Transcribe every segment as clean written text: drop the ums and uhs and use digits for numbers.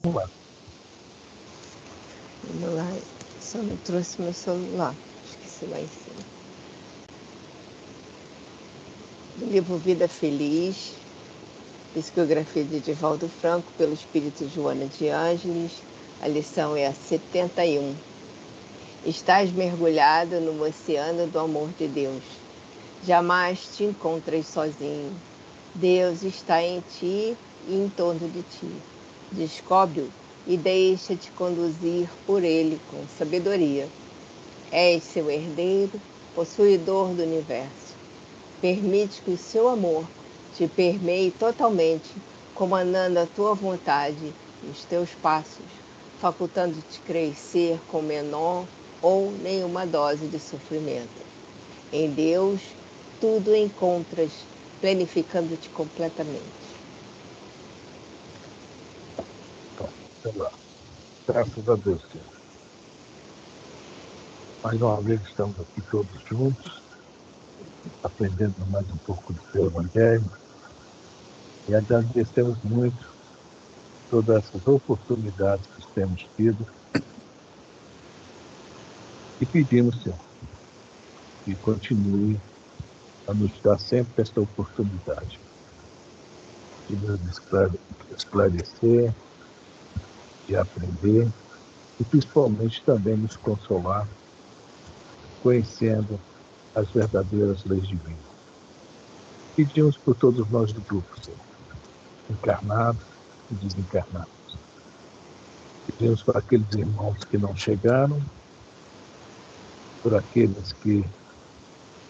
Vamos lá. Vamos lá. Só não trouxe meu celular. Esqueci lá em cima. Do livro Vida Feliz, psicografia de Divaldo Franco, pelo espírito Joana de Ângeles. A lição é a 71. Estás mergulhado no oceano do amor de Deus. Jamais te encontras sozinho. Deus está em ti e em torno de ti. Descobre-o e deixa-te conduzir por ele com sabedoria. És seu herdeiro, possuidor do universo. Permite que o seu amor te permeie totalmente, comandando a tua vontade e os teus passos, facultando-te crescer com menor ou nenhuma dose de sofrimento. Em Deus, tudo encontras, planificando-te completamente. Vamos lá. Graças a Deus, Senhor. Mais uma vez estamos aqui todos juntos, aprendendo mais um pouco do seu Evangelho. E agradecemos muito todas essas oportunidades que temos tido. E pedimos, Senhor, que continue a nos dar sempre esta oportunidade de nos esclarecer, de aprender e principalmente também nos consolar, conhecendo as verdadeiras leis divinas. Pedimos por todos nós do grupo, Senhor, encarnados e desencarnados. Pedimos por aqueles irmãos que não chegaram, por aqueles que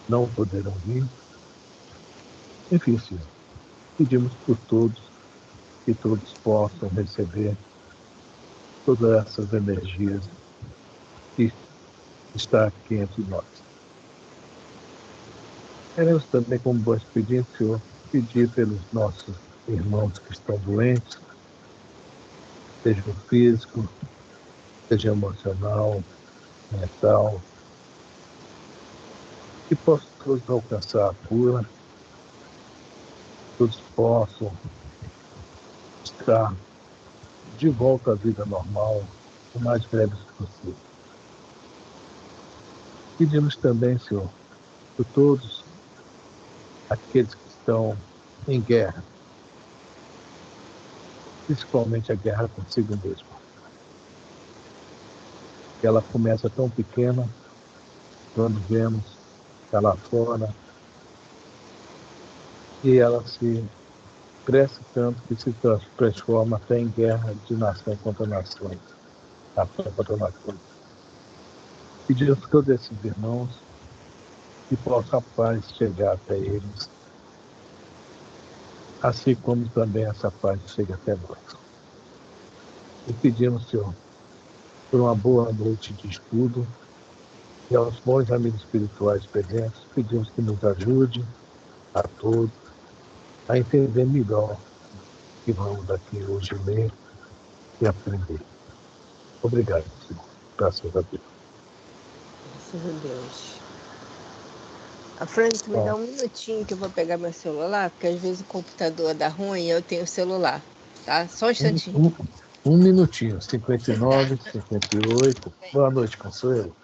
não poderão vir. Enfim, Senhor, pedimos por todos, que todos possam receber todas essas energias que está aqui entre nós. Queremos também, como vos pedir, Senhor, pedir pelos nossos irmãos que estão doentes, seja físico, seja emocional, mental, que possam todos alcançar a cura, todos possam estar de volta à vida normal, o mais breve possível. Pedimos também, Senhor, por todos aqueles que estão em guerra, principalmente a guerra consigo mesmo. Ela começa tão pequena, quando vemos ela fora, e ela se cresce tanto que se transforma até em guerra de nação contra nação, nação contra nação. Pedimos a todos esses irmãos que possa a paz chegar até eles, assim como também essa paz chega até nós. E pedimos, Senhor, por uma boa noite de estudo, e aos bons amigos espirituais presentes, pedimos que nos ajude a todos a entender melhor o que vamos aqui hoje ler e aprender. Obrigado, Senhor. Graças a Deus. Graças a Deus. A Francis, me dá um minutinho que eu vou pegar meu celular, porque às vezes o computador dá ruim e eu tenho o celular, tá? Só um instantinho. Um minutinho, 59, 58. Boa noite, Consuelo.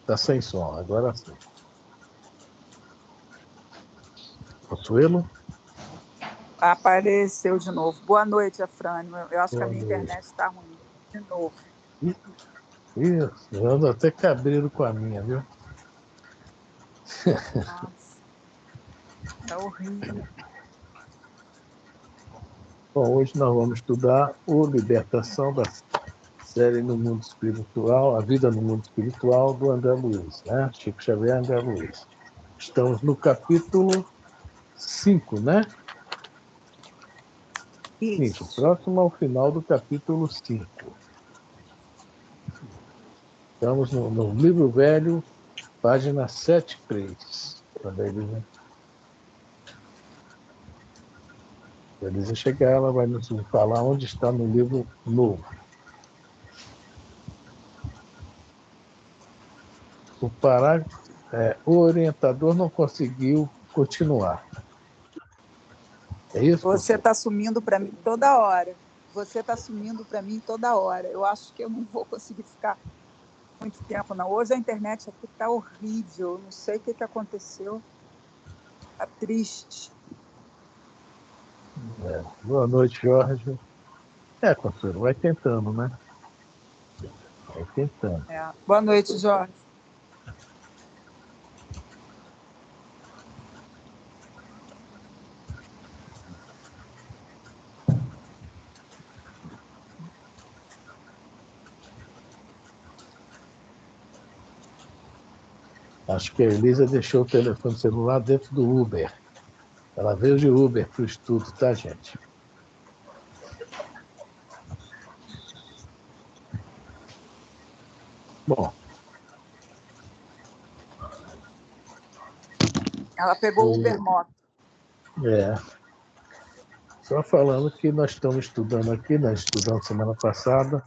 Tá sem som, agora sim. Consuelo? Apareceu de novo. Boa noite, Afrânio. Eu acho que a minha internet está ruim. De novo. Isso, eu ando até cabreiro com a minha, viu? Nossa. Tá horrível. Bom, hoje nós vamos estudar o Libertação da série No Mundo Espiritual, A Vida no Mundo Espiritual, do André Luiz, né? Chico Xavier e André Luiz. Estamos no capítulo 5, né? Isso. Próximo ao final do capítulo 5. Estamos no livro velho, página 73. Quando a Elisa chegar, ela vai nos falar onde está no livro novo. O parágrafo, o orientador não conseguiu continuar. É isso? Você está sumindo para mim toda hora. Você está sumindo para mim toda hora. Eu acho que eu não vou conseguir ficar muito tempo, não. Hoje a internet aqui está horrível. Não sei o que aconteceu. Está triste. Boa noite, Jorge. Consuelo, vai tentando, né? Vai tentando. Boa noite, Jorge. Acho que a Elisa deixou o telefone celular dentro do Uber. Ela veio de Uber para o estudo, tá, gente? Bom. Ela pegou o Uber Moto. Só falando que nós estamos estudando aqui, nós estudamos semana passada,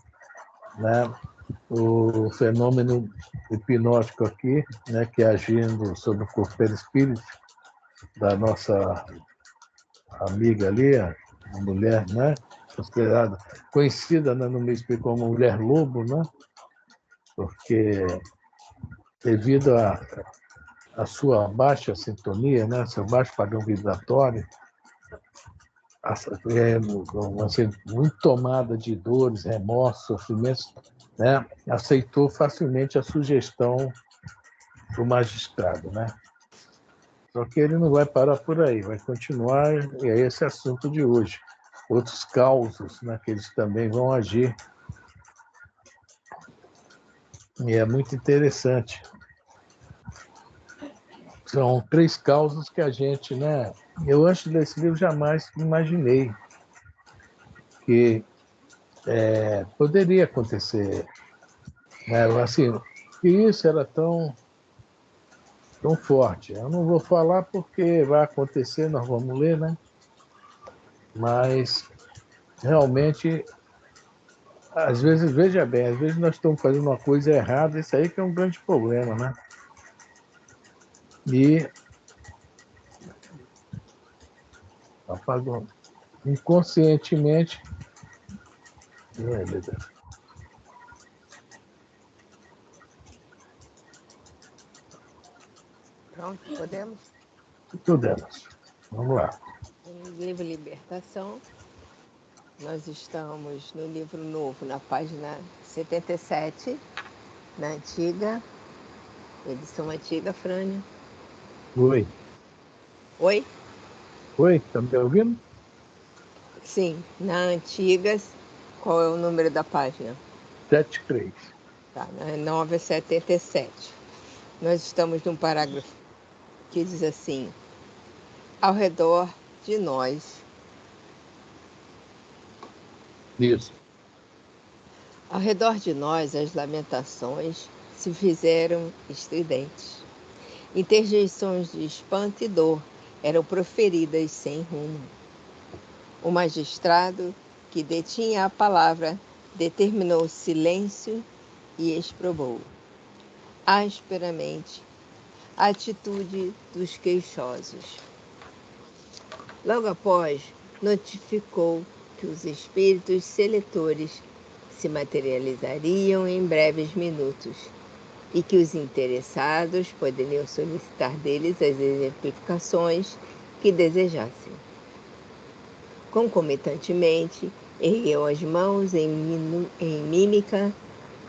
né, o fenômeno hipnótico aqui, né, que é agindo sobre o corpo perispírito da nossa amiga ali, a mulher, né, considerada, conhecida, né, no meio espírita como mulher lobo, né, porque devido à sua baixa sintonia, né, seu baixo padrão vibratório, assim, muito tomada de dores, remorsos, sofrimentos, né, aceitou facilmente a sugestão do magistrado, né? Só que ele não vai parar por aí, vai continuar, e é esse assunto de hoje. Outros causos, né, que eles também vão agir. E é muito interessante. São 3 causas que a gente, né? Eu, antes desse livro, jamais imaginei que poderia acontecer. Né? Assim, que isso era tão forte. Eu não vou falar porque vai acontecer, nós vamos ler, né? Mas, realmente, às vezes, veja bem, às vezes nós estamos fazendo uma coisa errada, isso aí que é um grande problema, né? E apagou inconscientemente. Pronto, podemos? Podemos. Vamos lá. No livro Libertação, nós estamos no livro novo, na página 77, na antiga, edição antiga, Frânio. Oi. Oi? Oi, está me ouvindo? Sim, na antiga, qual é o número da página? 73. Tá, na 977. Nós estamos num parágrafo que diz assim: ao redor de nós. Isso. Ao redor de nós, as lamentações se fizeram estridentes. Interjeições de espanto e dor eram proferidas sem rumo. O magistrado, que detinha a palavra, determinou silêncio e exprobou asperamente a atitude dos queixosos. Logo após, notificou que os espíritos seletores se materializariam em breves minutos e que os interessados poderiam solicitar deles as exemplificações que desejassem. Concomitantemente, ergueu as mãos em mímica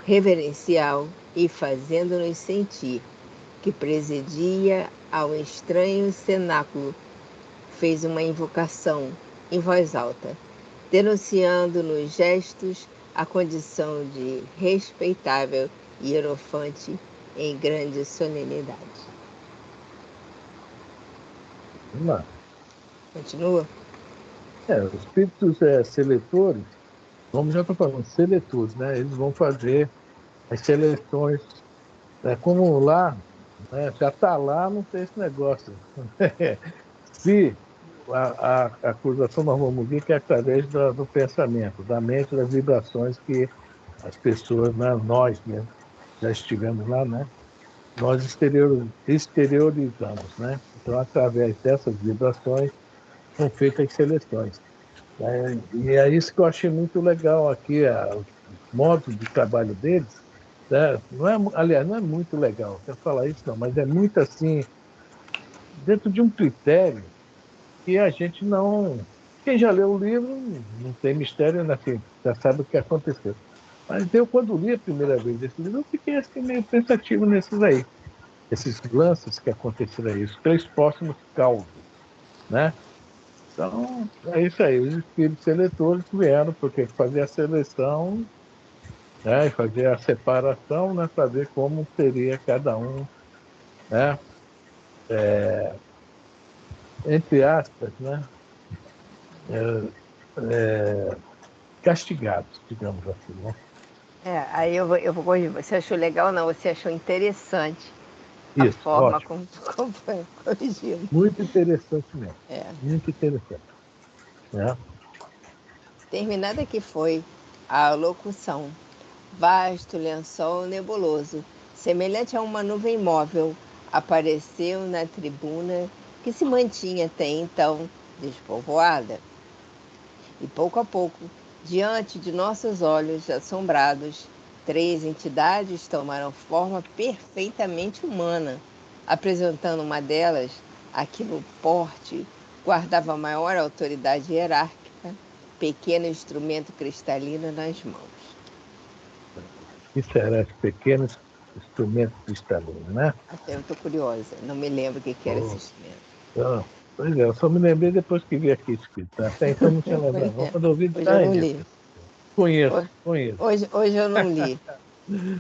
reverencial e fazendo-nos sentir que presidia ao estranho cenáculo, fez uma invocação em voz alta, denunciando nos gestos a condição de respeitável hierofante em grande solenidade. Vamos lá. Continua? Os espíritos seletores, como já estou falando, seletores, né? Eles vão fazer as seleções. Como lá, né, já está lá, não tem esse negócio. Se a acusação nós vamos ver que é através do pensamento, da mente, das vibrações que as pessoas, né, nós mesmo, já estivemos lá, né? Nós exteriorizamos, né? Então, através dessas vibrações, são feitas as seleções. E é isso que eu achei muito legal aqui, o modo de trabalho deles, né? Não é, aliás, não é muito legal, quero falar isso não, mas é muito assim, dentro de um critério que a gente não... Quem já leu o livro não tem mistério, né? Assim, já sabe o que aconteceu. Mas eu, quando li a primeira vez esse livro, eu fiquei assim, meio pensativo nesses aí, esses lances que aconteceram aí, os três próximos causos, né? Então, é isso aí. Os espíritos seletores vieram porque fazer a seleção, né, e fazer a separação, né, para ver como seria cada um, né, entre aspas, né, castigados, digamos assim, né? Aí eu vou corrigir. Você achou legal? Não, você achou interessante a Isso, forma ótimo. como foi corrigido. Muito interessante mesmo. É. Muito interessante. Né? Terminada que foi a locução, vasto lençol nebuloso, semelhante a uma nuvem móvel, apareceu na tribuna que se mantinha até então despovoada. E pouco a pouco, diante de nossos olhos assombrados, três entidades tomaram forma perfeitamente humana, apresentando uma delas, a que no porte guardava maior autoridade hierárquica, pequeno instrumento cristalino nas mãos. Isso era esse pequeno instrumento cristalino, né? Até eu estou curiosa, não me lembro o que era esse Oh, instrumento. então, pois é, eu só me lembrei depois que vi aqui escrito. Tá? Até então não tinha Pois lembrado. é, Quando eu vi, hoje eu ai, não meu li. Deus. Conheço, Ho- conheço. Hoje eu não li.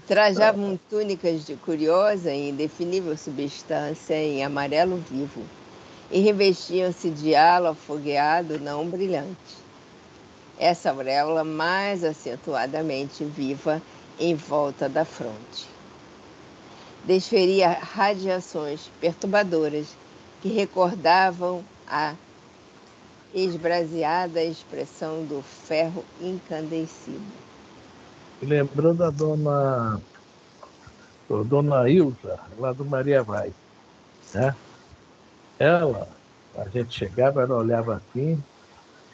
Trajavam túnicas de curiosa e indefinível substância em amarelo vivo e revestiam-se de halo afogueado não brilhante. Essa auréola mais acentuadamente viva em volta da fronte. Desferia radiações perturbadoras que recordavam a esbraseada expressão do ferro incandescido. E lembrou da dona Ilza, lá do Maria Vai, né? Ela, a gente chegava, ela olhava assim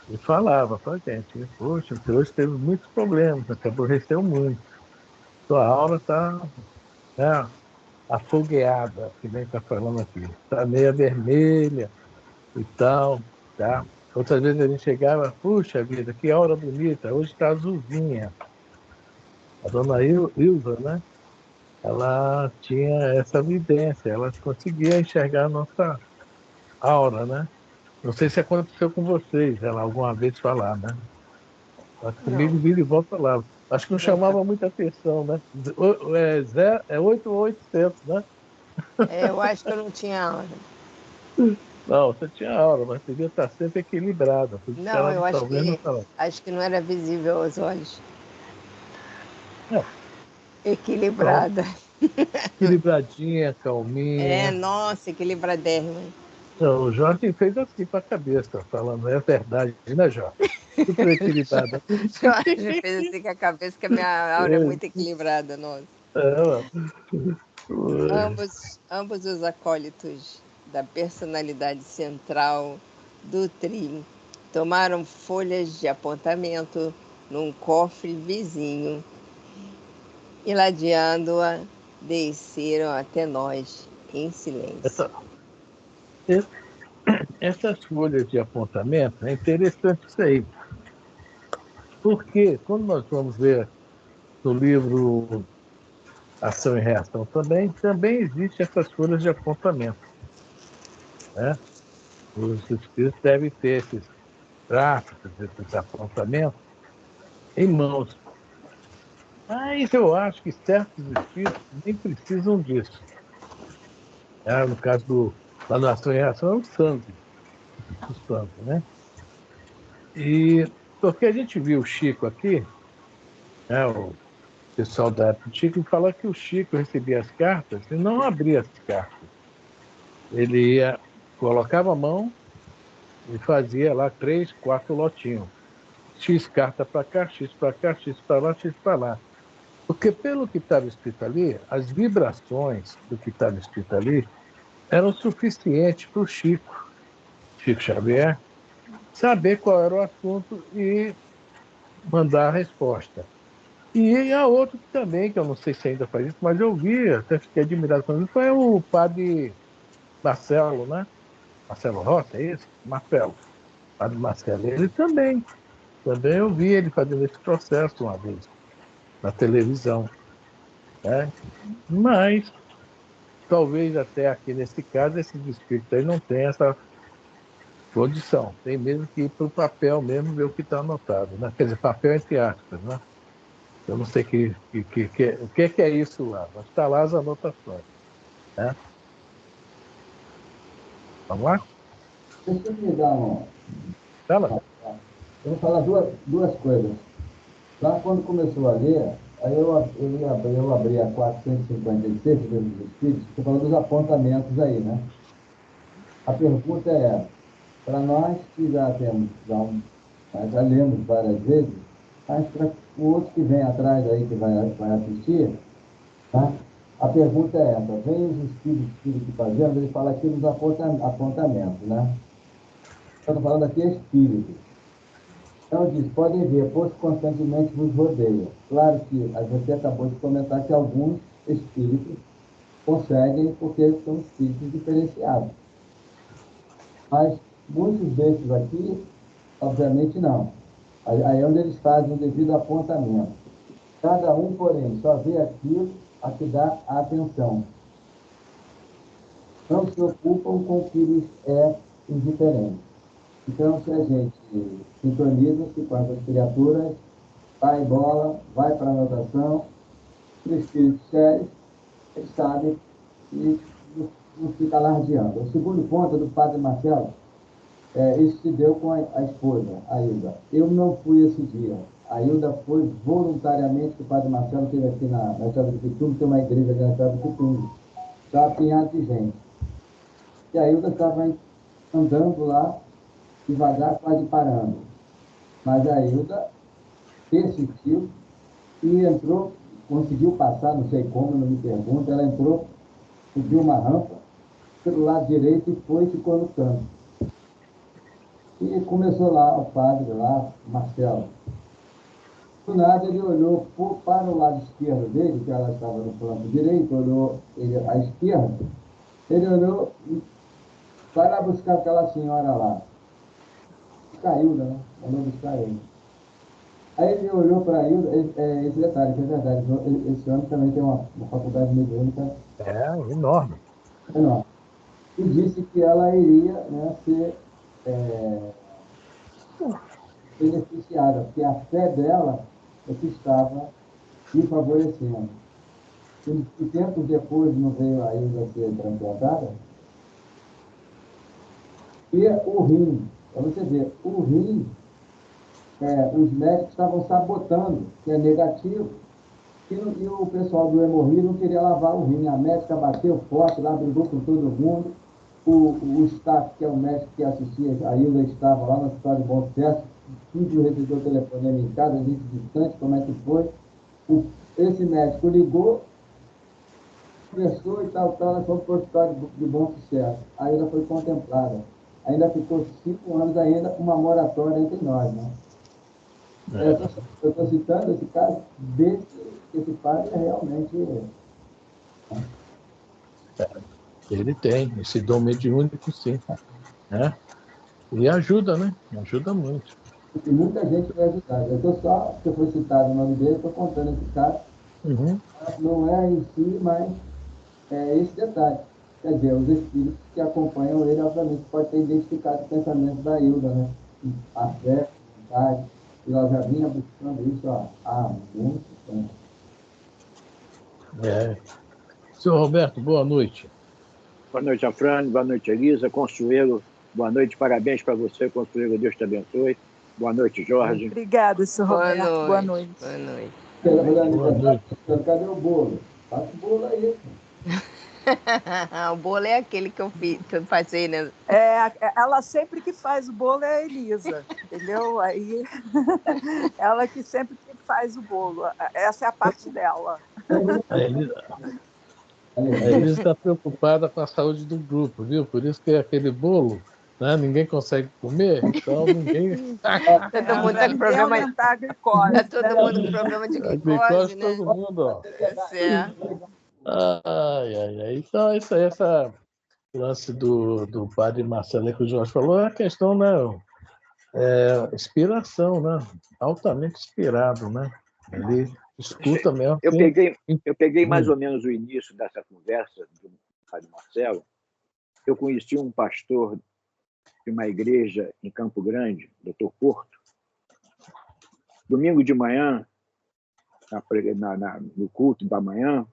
e falava para a gente, poxa, você hoje teve muitos problemas, você aborreceu muito. Sua aura está, né, afogueada, que nem está falando aqui. Está meia vermelha e tal, tá? Outras vezes a gente chegava, puxa vida, que aura bonita, hoje está azulzinha. A dona Ilza, né? Ela tinha essa evidência, ela conseguia enxergar a nossa aura, né? Não sei se aconteceu com vocês, ela alguma vez falar, né? Mas comigo Não, vira e volta lá. Acho que não nunca. chamava muita atenção, né? É 8 ou 800, né? Eu acho que eu não tinha aula. Não, você tinha aura, mas devia estar sempre equilibrada. Por isso que Não, ela eu talvez não falava. acho que não era visível aos olhos. É, então, Equilibrada. equilibradinha, É, calminha. nossa, equilibradérrima. Não, o Jorge fez assim para a cabeça, falando, é verdade, né, Jorge? Super equilibrada. Jorge fez assim com a cabeça que a minha aura é muito equilibrada, nossa. É, Ambos os acólitos da personalidade central do trio tomaram folhas de apontamento num cofre vizinho e, ladeando-a, desceram até nós em silêncio. essa, essas folhas de apontamento, é interessante isso aí, porque quando nós vamos ver no livro Ação e Reação também existem essas folhas de apontamento, né? Os espíritos devem ter esses gráficos, esses apontamentos em mãos. Mas eu acho que certos espíritos nem precisam disso. Né? No caso da Ação e Reação, é o sangue, né? E porque a gente viu o Chico aqui, né, o pessoal da época do Chico, fala que o Chico recebia as cartas e não abria as cartas. Ele ia, colocava a mão e fazia lá 3, 4 lotinhos. X carta para cá, X para cá, X para lá, X para lá. Porque pelo que estava escrito ali, as vibrações do que estava escrito ali eram suficientes para o Chico Xavier, saber qual era o assunto e mandar a resposta. E há outro também, que eu não sei se ainda faz isso, mas eu vi, até fiquei admirado com ele, foi o padre Marcelo, né? Marcelo Rossi, é isso? Marcelo. Padre Marcelo. Ele também eu vi ele fazendo esse processo uma vez, na televisão, né? Mas, talvez até aqui nesse caso, esses espíritos aí não tenham essa condição. Tem mesmo que ir para o papel mesmo, ver o que está anotado, né? Quer dizer, papel entre aspas, né? Eu não sei o que é isso lá, mas está lá as anotações, né? Vamos lá? Deixa eu me dar Fala. eu vou falar duas coisas. Lá quando começou a ler, aí eu abri a 456 do Livro dos Espíritos, você falou dos apontamentos aí, né? A pergunta é, para nós que já temos, já lemos várias vezes, mas para o outro que vem atrás aí, que vai assistir, tá? A pergunta é essa, vem os espíritos que fazendo, ele fala aqui dos apontamentos, né? Eu estou falando aqui espíritos. Então diz, podem ver, pois constantemente vos rodeia. Claro que você acabou de comentar que alguns espíritos conseguem, porque são espíritos diferenciados. Mas muitos desses aqui, obviamente não. Aí é onde eles fazem o devido apontamento. Cada um, porém, só vê aquilo a que dá a atenção. Não se ocupam com o que lhes é indiferente. Então, se a gente sintoniza-se com essas criaturas, vai em bola, vai para a anotação, os espíritos sérios, eles sabem e não fica alardeando. O segundo ponto é do padre Marcelo, isso se deu com a esposa, a Hilda. Eu não fui esse dia. A Hilda foi voluntariamente, que o padre Marcelo esteve aqui na Estrada do Pitumbo, tem uma igreja ali na Estrada do Pitumbo. Estava apinhado de gente. E a Hilda estava andando lá, devagar, quase parando. Mas a Hilda persistiu e entrou, conseguiu passar, não sei como, não me pergunta, ela entrou, subiu uma rampa, pelo lado direito e foi e ficou no canto. E começou lá, o padre lá, Marcelo. Do nada ele olhou para o lado esquerdo dele, que ela estava no flanco direito, olhou ele à esquerda, ele olhou e vai lá buscar aquela senhora lá. Caiu, né? Mandou buscar ele. Aí ele olhou para a Hilda, esse detalhe, que é verdade, esse homem também tem uma faculdade mediúnica Enorme. enorme. E disse que ela iria, né, ser beneficiada, porque a fé dela é que estava lhe favorecendo. E tempos depois não veio a Hilda ser transplantada, e o rim, para você ver, o rim, os médicos estavam sabotando, que é negativo, e o pessoal do Hemorri não queria lavar o rim. A médica bateu forte lá, brigou com todo mundo. O staff, que é o médico que assistia, a Hilda estava lá no Hospital de Bom Sucesso, tudo recebeu telefonema em casa, a gente distante, como é que foi. Esse médico ligou, conversou e tal, ela foi para o Hospital de Bom Sucesso. A Hilda foi contemplada. Ainda ficou 5 anos ainda, uma moratória entre nós, né? Eu estou citando esse caso esse padre é realmente... Ele tem esse dom mediúnico, sim, né? E ajuda, né? Ajuda muito. E muita gente foi ajudada. Eu estou só, porque foi citado o nome dele, estou contando esse caso. Uhum. Não é em si, mas é esse detalhe. Quer dizer, os espíritos que acompanham ele, obviamente, podem ter identificado o pensamento da Hilda, né? A fé, a vontade, e ela já vinha buscando isso há muito tempo. Senhor Roberto, boa noite. Boa noite, Afrânio. Boa noite, Elisa. Consuelo, boa noite. Parabéns para você, Consuelo. Deus te abençoe. Boa noite, Jorge. Obrigada, senhor Roberto. Boa noite. Boa noite. Boa noite. Cadê o bolo? Passa o bolo aí. O bolo é aquele que eu passei, né? Ela sempre que faz o bolo é a Elisa, entendeu? Aí ela que sempre que faz o bolo. Essa é a parte dela. A Elisa está preocupada com a saúde do grupo, viu? Por isso que aquele bolo né? Ninguém consegue comer, então ninguém. Todo mundo tá com problema. aumentar a glicose. Tá todo mundo com problema de A glicose, glicose, né? todo mundo, ó. Certo. Ai, ai, ai. Então, isso aí, essa lance do padre Marcelo que o Jorge falou é a questão, né? Inspiração, né? Altamente inspirado, né? Ele escuta mesmo. Eu peguei mais ou menos o início dessa conversa do padre Marcelo. Eu conheci um pastor de uma igreja em Campo Grande, Dr. Porto. Domingo de manhã, no culto da manhã,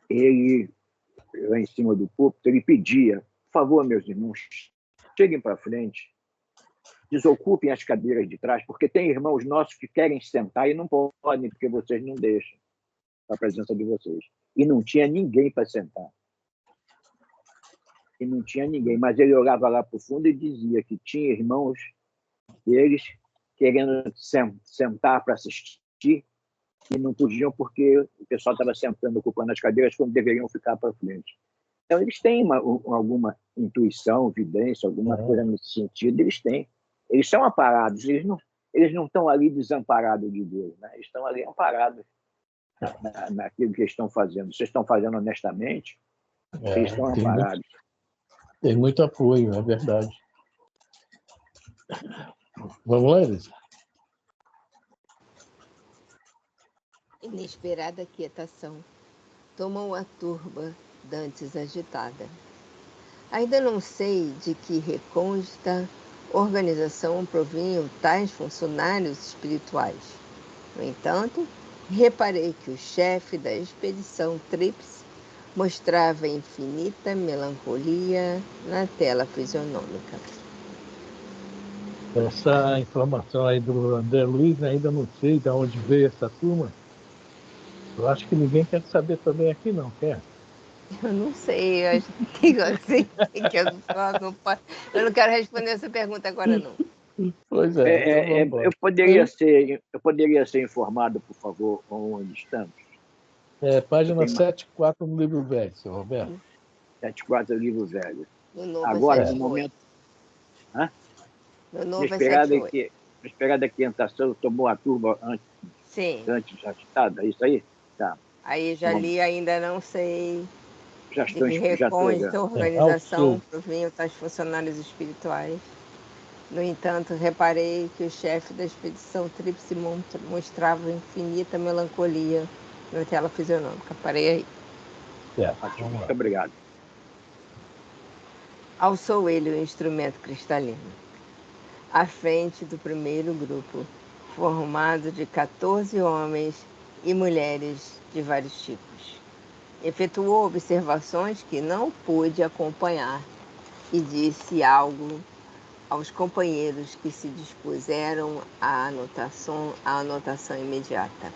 ele, lá em cima do púlpito, ele pedia: por favor, meus irmãos, cheguem para frente, desocupem as cadeiras de trás, porque tem irmãos nossos que querem sentar e não podem, porque vocês não deixam a presença de vocês. E não tinha ninguém para sentar. E não tinha ninguém, mas ele olhava lá para o fundo e dizia que tinha irmãos deles querendo sentar para assistir e não podiam porque o pessoal estava sentando, ocupando as cadeiras quando deveriam ficar para frente. Então, eles têm alguma intuição, evidência, alguma coisa nesse sentido, eles têm. Eles são amparados, eles não estão ali desamparados de Deus, né? Eles estão ali amparados naquilo que eles estão fazendo. Vocês estão fazendo honestamente, eles estão amparados. Tem muito apoio, é verdade. Vamos lá, Elisa? Inesperada quietação tomou a turba dantes agitada. Ainda não sei de que recôndita organização provinham tais funcionários espirituais. No entanto, reparei que o chefe da expedição Tríplice mostrava infinita melancolia na tela fisionômica. Essa informação aí do André Luiz, ainda não sei de onde veio essa turma. Eu acho que ninguém quer saber também aqui, não quer? Eu não sei, eu acho que eu não quero responder essa pergunta agora, não. Pois é, então vamos embora. Eu poderia ser informado, por favor, onde estamos? Página 74 no livro velho, seu Roberto. 74 do livro velho. No novo Agora, é no momento... No novo é 78. Inesperada quietação tomou a turba antes agitada, é isso aí? Tá. Aí já li, ainda não sei já de que recôndita organização provinham tais funcionários espirituais. No entanto, reparei que o chefe da expedição Tríplice mostrava infinita melancolia na tela fisionômica. Parei aí. Muito obrigado. Alçou ele o instrumento cristalino, à frente do primeiro grupo, formado de 14 homens e mulheres de vários tipos. Efetuou observações que não pude acompanhar e disse algo aos companheiros que se dispuseram à anotação imediata.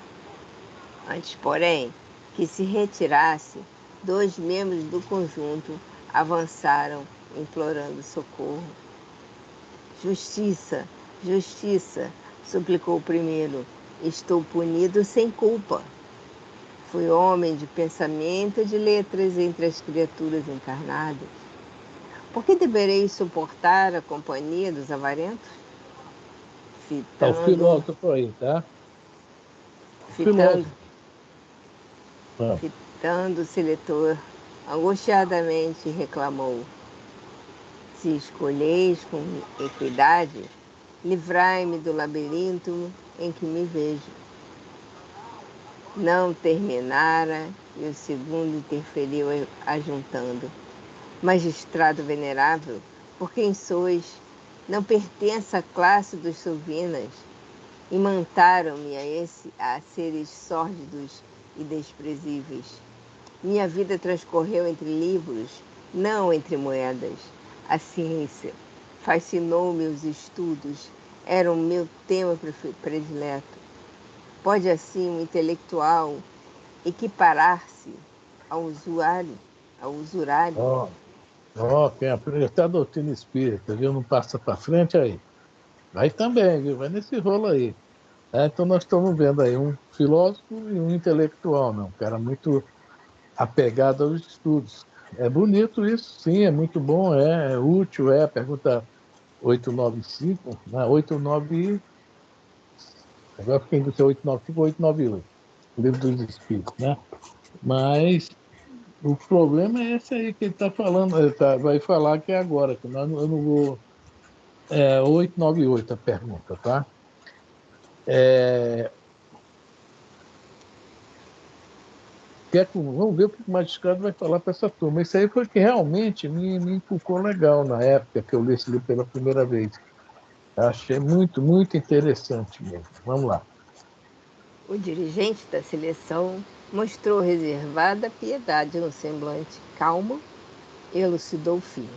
Antes, porém, que se retirasse, 2 membros do conjunto avançaram, implorando socorro. Justiça, justiça, suplicou o primeiro. Estou punido sem culpa. Fui homem de pensamento e de letras entre as criaturas encarnadas. Por que deverei suportar a companhia dos avarentos? O filósofo aí, tá? Fitando-se leitor, angustiadamente reclamou. Se escolheis com equidade, livrai-me do labirinto em que me vejo. Não terminara e o segundo interferiu ajuntando. Magistrado venerável, por quem sois, não pertence à classe dos sovinas. Imantaram-me a seres sórdidos e desprezíveis. Minha vida transcorreu entre livros, não entre moedas. A ciência fascinou meus estudos, era o meu tema predileto. Pode assim um intelectual equiparar-se ao usurário? Quem aprende até a doutrina espírita, viu? Não passa para frente aí. Vai também, viu? Vai nesse rolo aí. Então nós estamos vendo aí um filósofo e um intelectual, né? Um cara muito apegado aos estudos. É bonito isso, sim, é muito bom, é útil, é. Pergunta 895, né? 89, agora fiquei entre 895 ou 898, Livro dos Espíritos, né? Mas o problema é esse aí que ele está falando, vai falar que é agora, que eu não vou. 898 a pergunta, tá? Vamos ver o que o magistrado vai falar para essa turma. Isso aí foi que realmente me inculcou legal na época que eu li esse livro pela primeira vez. Achei muito, muito interessante mesmo. Vamos lá. O dirigente da seleção mostrou reservada piedade no semblante calmo e elucidou firme.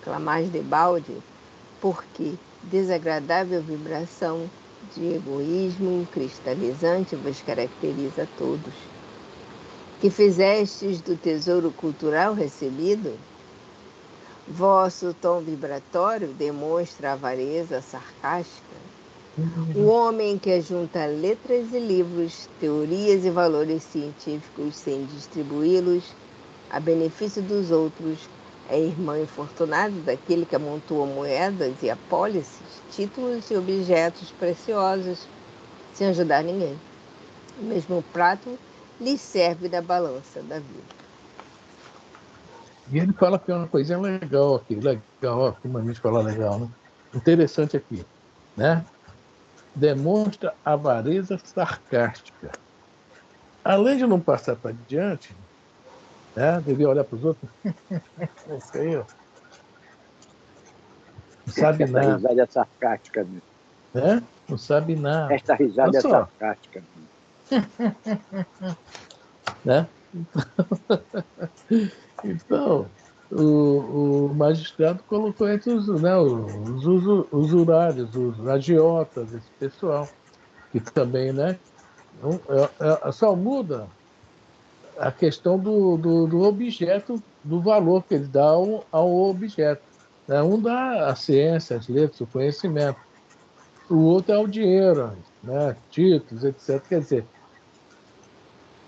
Clamais de balde, porque desagradável vibração de egoísmo cristalizante vos caracteriza a todos. Que fizestes do tesouro cultural recebido? Vosso tom vibratório demonstra avareza sarcástica. O homem que ajunta letras e livros, teorias e valores científicos sem distribuí-los a benefício dos outros é irmão infortunado daquele que amontoa moedas e apólices, títulos e objetos preciosos sem ajudar ninguém. O mesmo prato lhe serve da balança da vida. E ele fala que é uma coisinha legal aqui, legal, ó, como a gente fala legal, né? Interessante aqui, né? Demonstra avareza sarcástica. Além de não passar para diante, né? Devia olhar para os outros. Isso aí, ó. Não sabe Essa nada, risada é sarcástica, né? né? Não sabe nada. Esta Olha risada é só, sarcástica. né? Então, o magistrado colocou entre os, né, os usurários, os agiotas, esse pessoal, que também, né? Só muda a questão do objeto, do valor que ele dá ao objeto. Né? Um dá a ciência, as letras, o conhecimento. O outro é o dinheiro, né? Títulos, etc. Quer dizer,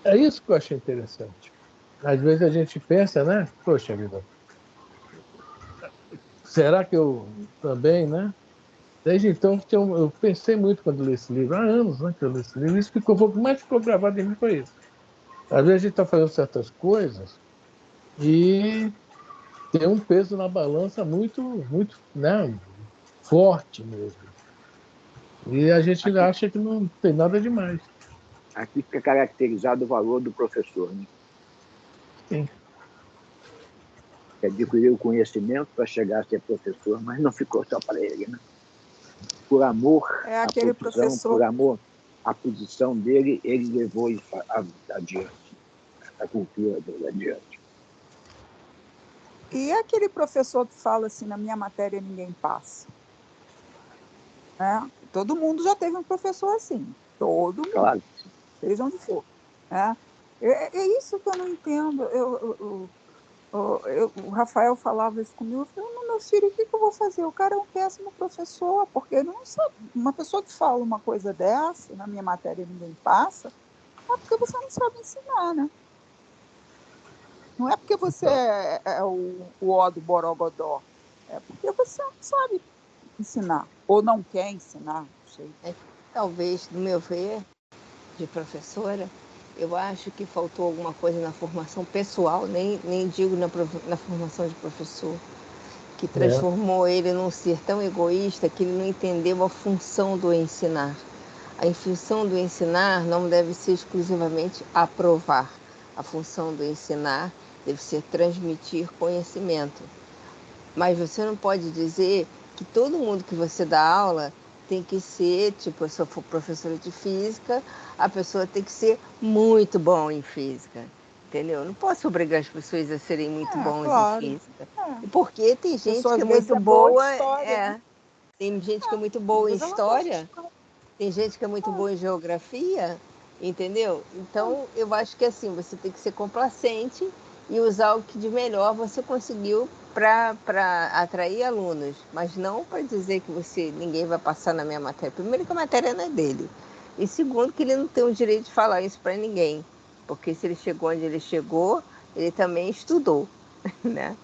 é isso que eu achei interessante. Às vezes a gente pensa, né? Poxa vida, será que eu também, né? Desde então, eu pensei muito quando li esse livro, há anos, né, que eu li esse livro, isso ficou, o que mais ficou gravado em mim foi isso. Às vezes a gente está fazendo certas coisas e tem um peso na balança muito, muito, né, forte mesmo. E a gente Aqui, acha que não tem nada demais. aqui fica caracterizado o valor do professor, né? Sim. Que adquiriu o conhecimento para chegar a ser professor, mas não ficou só para ele, né? Por amor É à aquele profissão, por professor. amor à posição dele, ele levou isso adiante, a cultura dele adiante. E aquele professor que fala assim, na minha matéria ninguém passa. Né? Todo mundo já teve um professor assim. Todo mundo, Claro. seja onde for. Né? É isso que eu não entendo. O Rafael falava isso comigo. Eu falei, meu filho, o que eu vou fazer? O cara é um péssimo professor, porque ele não sabe. Uma pessoa que fala uma coisa dessa, na minha matéria ninguém passa, é porque você não sabe ensinar, né? Não é porque você Então, é o ó do Borogodó. É porque você não sabe ensinar. Ou não quer ensinar, não sei. Talvez, no meu ver, de professora, eu acho que faltou alguma coisa na formação pessoal, nem digo na formação de professor, que transformou ele num ser tão egoísta que ele não entendeu a função do ensinar. A função do ensinar não deve ser exclusivamente aprovar. A função do ensinar deve ser transmitir conhecimento. Mas você não pode dizer que todo mundo que você dá aula tem que ser, tipo, se eu for professora de física, a pessoa tem que ser muito bom em física, entendeu? Não posso obrigar as pessoas a serem muito bons em Claro. física. Porque tem A gente pessoa, que às é vezes, muito é boa em boa, história, né? tem gente que é muito Às boa em vezes ela gosta de história, história. tem gente que é muito boa em geografia, entendeu? Então, eu acho que assim, você tem que ser complacente e usar o que de melhor você conseguiu para atrair alunos, mas não para dizer que ninguém vai passar na minha matéria. Primeiro que a matéria não é dele. E segundo que ele não tem o direito de falar isso para ninguém. Porque se ele chegou onde ele chegou, ele também estudou, né?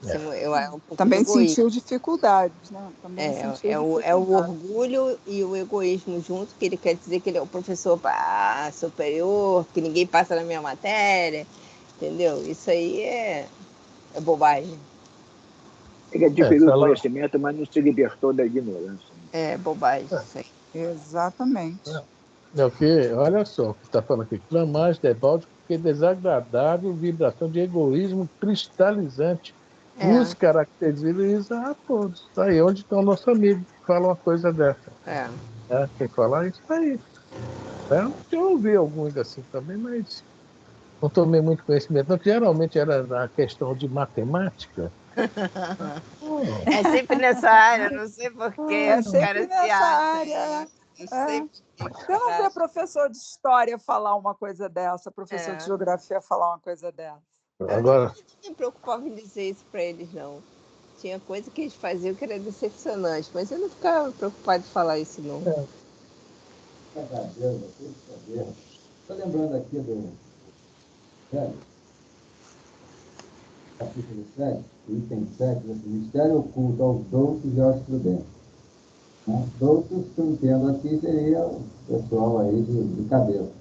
É um pouco Também egoísta. sentiu dificuldades, né? Também sentiu É o dificuldades. orgulho e o egoísmo junto, que ele quer dizer que ele é o professor superior, que ninguém passa na minha matéria, entendeu? Isso aí é bobagem. Ele adquiriu o Fala- conhecimento, mas não se libertou da ignorância. É bobagem isso aí. Exatamente. É o que, olha só, o que está falando aqui. Clamais, debalde, que desagradável vibração de egoísmo cristalizante os caracteriza a todos. Está aí onde está o nosso amigo que fala uma coisa dessa. É. Quem falar isso está aí. Eu ouvi alguns assim também, mas não tomei muito conhecimento. Não, que geralmente era na questão de matemática. É sempre nessa área, não sei porquê, É os sempre caras se nessa acham. área. Não É. sei por que Você não vê acham. professor de história falar uma coisa dessa, professor de É. geografia falar uma coisa dessa. Agora, Eu não me preocupava em dizer isso para eles, não. Tinha coisa que eles faziam que era decepcionante, mas eu não ficava preocupada de falar isso, não. Estou lembrando aqui do capítulo 7, item 7, mistério oculto aos doutos e aos prudentes. Né? Doutos, que eu entendo aqui, seria o pessoal aí de cabeça.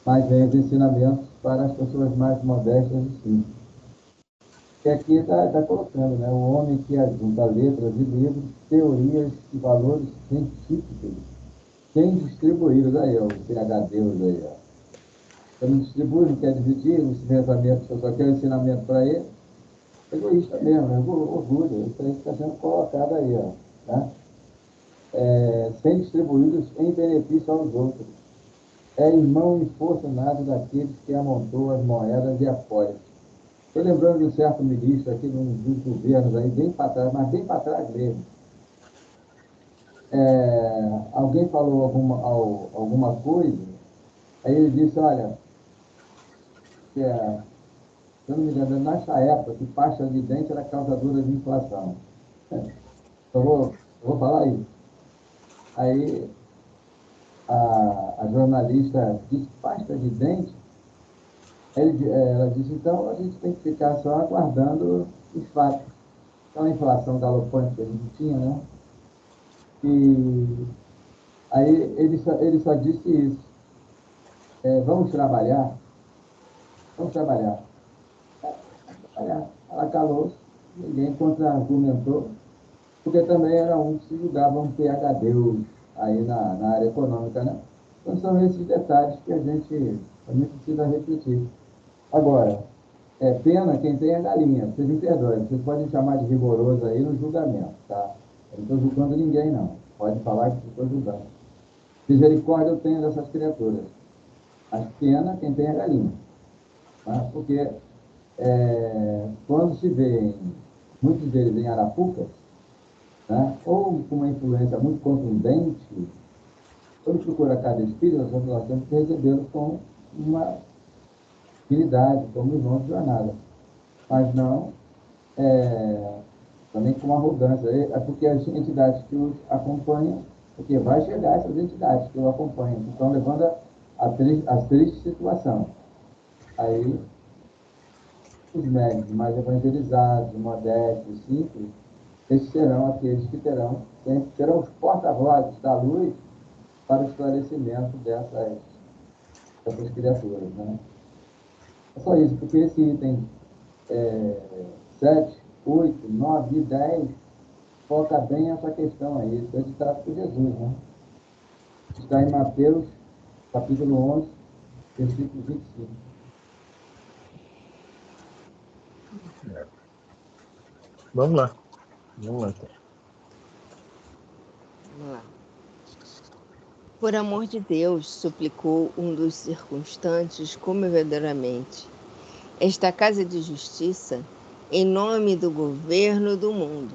Mas vem os ensinamentos para as pessoas mais modestas e simples. E aqui está colocando, né? O homem que ajunta letras e livros, teorias e valores científicos, sem distribuí-los aí, ó, o PhDs aí, ó. Então, não distribui, não quer dividir, os pensamentos, só quer o ensinamento para ele. Egoísta mesmo, é orgulho, isso aí está sendo colocado aí, ó, tá? Sem distribuí-los em benefício aos outros. É irmão infortunado daqueles que amontou as moedas e apoia. Estou lembrando de um certo ministro aqui dos governos aí, bem para trás, mas bem para trás mesmo. Alguém falou alguma coisa, aí ele disse, olha, se eu não me engano, nessa época que pasta de dente era causadora de inflação. Eu vou falar isso. Aí a jornalista disse, pasta de dente? Ela disse, então a gente tem que ficar só aguardando os fatos. Então a inflação galopante que a gente tinha, né? E aí ele só disse isso. Vamos trabalhar? Vamos trabalhar. Ela calou-se, ninguém contra-argumentou, porque também era um que se julgava um PhD aí na área econômica, né? Então são esses detalhes que a gente também precisa refletir. Agora, é pena quem tem a galinha, vocês me perdoem, vocês podem chamar de rigoroso aí no julgamento, tá? Eu não estou julgando ninguém, não. Pode falar que estou julgando. Misericórdia eu tenho dessas criaturas. Mas pena quem tem a galinha. Tá? Porque quando se vê muitos deles em Arapucas, né, ou com uma influência muito contundente, quando procura cada espírito, nós temos que recebê-los com uma dignidade, como irmãos de jornada. Mas não também com arrogância. É porque as entidades que os acompanham, porque vai chegar essas entidades que o acompanham, que estão levando a triste situação. Aí, os médicos mais evangelizados, modestos, simples, esses serão aqueles que terão os porta-vozes da luz para o esclarecimento dessas criaturas. Né? É só isso, porque esse item 7, 8, 9 e 10 foca bem essa questão aí, isso é ditado por Jesus, né? Está em Mateus, capítulo 11, versículo 25. vamos lá. Vamos lá, então. Vamos lá. Por amor de Deus, suplicou um dos circunstantes comovedoramente, esta casa de justiça, em nome do governo do mundo,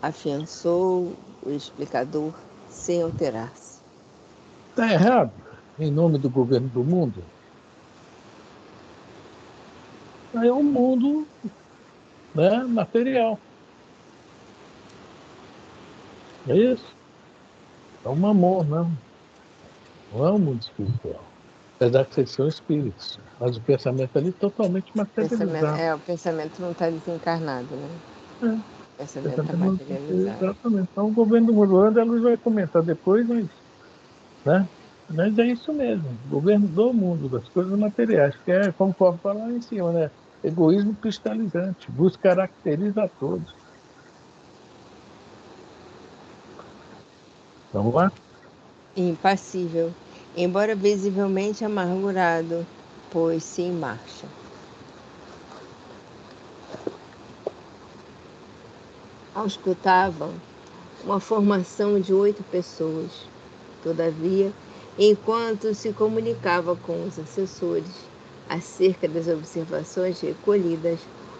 afiançou o explicador sem alterar-se. Está errado, em nome do governo do mundo. É um mundo, né, material. É isso. É um amor, não. Não é um mundo espiritual. Apesar que vocês são espíritos, mas o pensamento ali é totalmente materializado. O pensamento não está desencarnado, né? É, O pensamento está materializado. exatamente. Então, o governo do mundo, ela vai comentar depois, né? Mas é isso mesmo. O governo do mundo, das coisas materiais, que é, como o povo fala lá em cima, né? Egoísmo cristalizante, busca caracteriza a todos. Vamos lá? Impassível, embora visivelmente amargurado, pôs-se em marcha. Auscultavam uma formação de 8 pessoas. Todavia, enquanto se comunicava com os assessores acerca das observações recolhidas,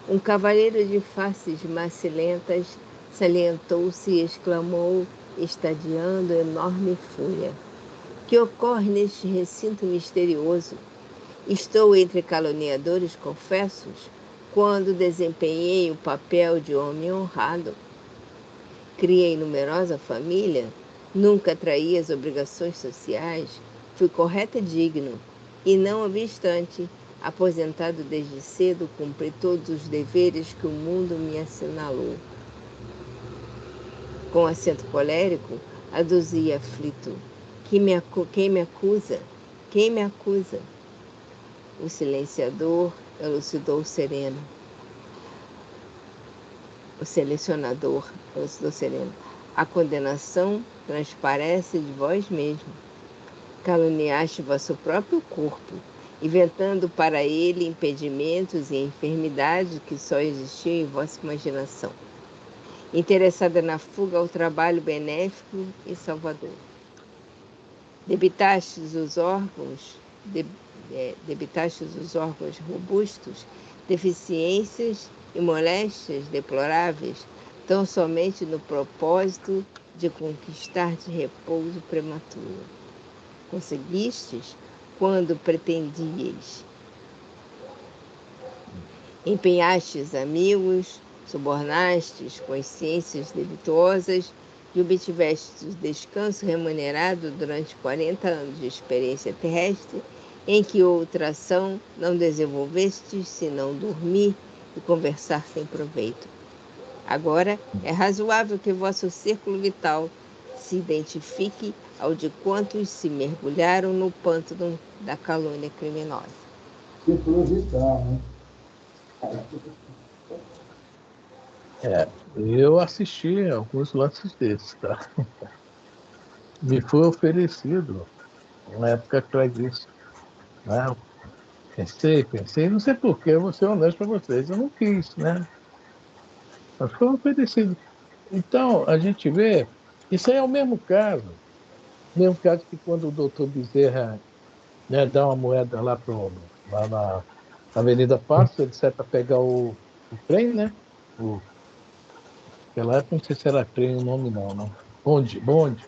um cavalheiro de faces macilentas salientou-se e exclamou, estadeando enorme fúria: que ocorre neste recinto misterioso? Estou entre caluniadores confessos quando desempenhei o papel de homem honrado. Criei numerosa família, nunca traí as obrigações sociais, fui correto e digno, e não obstante, aposentado desde cedo, cumpri todos os deveres que o mundo me assinalou. Com acento colérico, aduzia aflito: quem me acusa? Quem me acusa? O silenciador elucidou sereno. O selecionador elucidou sereno. A condenação transparece de vós mesmo. Caluniaste vosso próprio corpo, inventando para ele impedimentos e enfermidades que só existiam em vossa imaginação, interessada na fuga ao trabalho benéfico e salvador. Debitastes os órgãos robustos, deficiências e moléstias deploráveis, tão somente no propósito de conquistar de repouso prematuro. Conseguistes quando pretendieis. Empenhastes amigos, subornastes consciências delituosas e obtivestes descanso remunerado durante 40 anos de experiência terrestre, em que outra ação não desenvolvestes senão dormir e conversar sem proveito. Agora é razoável que vosso círculo vital se identifique ao de quantos se mergulharam no pântano da calúnia criminosa. Círculo vital, né? Eu assisti a alguns lances desses, tá? Me foi oferecido, na época atrás disso, né? Pensei, não sei porquê, eu vou ser honesto para vocês, eu não quis, né? Mas foi oferecido. Então, a gente vê, isso aí é o mesmo caso que quando o doutor Bezerra, né, dá uma moeda lá na Avenida Passo, ele sai para pegar o trem, né? Naquela época não sei se era trem o nome não. Bonde.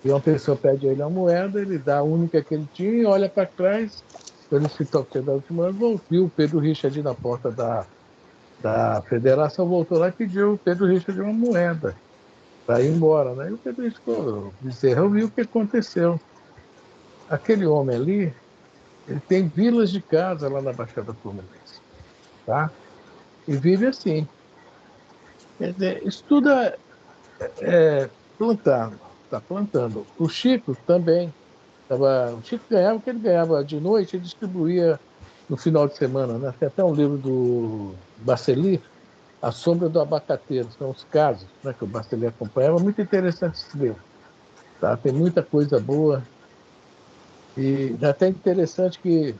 E uma pessoa pede a ele uma moeda, ele dá a única que ele tinha, olha para trás, quando ele se toca da última hora, viu o Pedro Richard na porta da federação, voltou lá e pediu o Pedro Richard uma moeda para ir embora, né? E o Pedro Richard falou, Bezerra, eu vi o que aconteceu. Aquele homem ali, ele tem vilas de casa lá na Baixada Fluminense, tá? E vive assim. Quer dizer, isso tudo plantando, está plantando. O Chico também. O Chico ganhava o que ele ganhava de noite, ele distribuía no final de semana, né? Tem até um livro do Baceli, A Sombra do Abacateiro, são os casos, né, que o Baceli acompanhava. Muito interessante esse livro, tá? Tem muita coisa boa. E é até interessante que,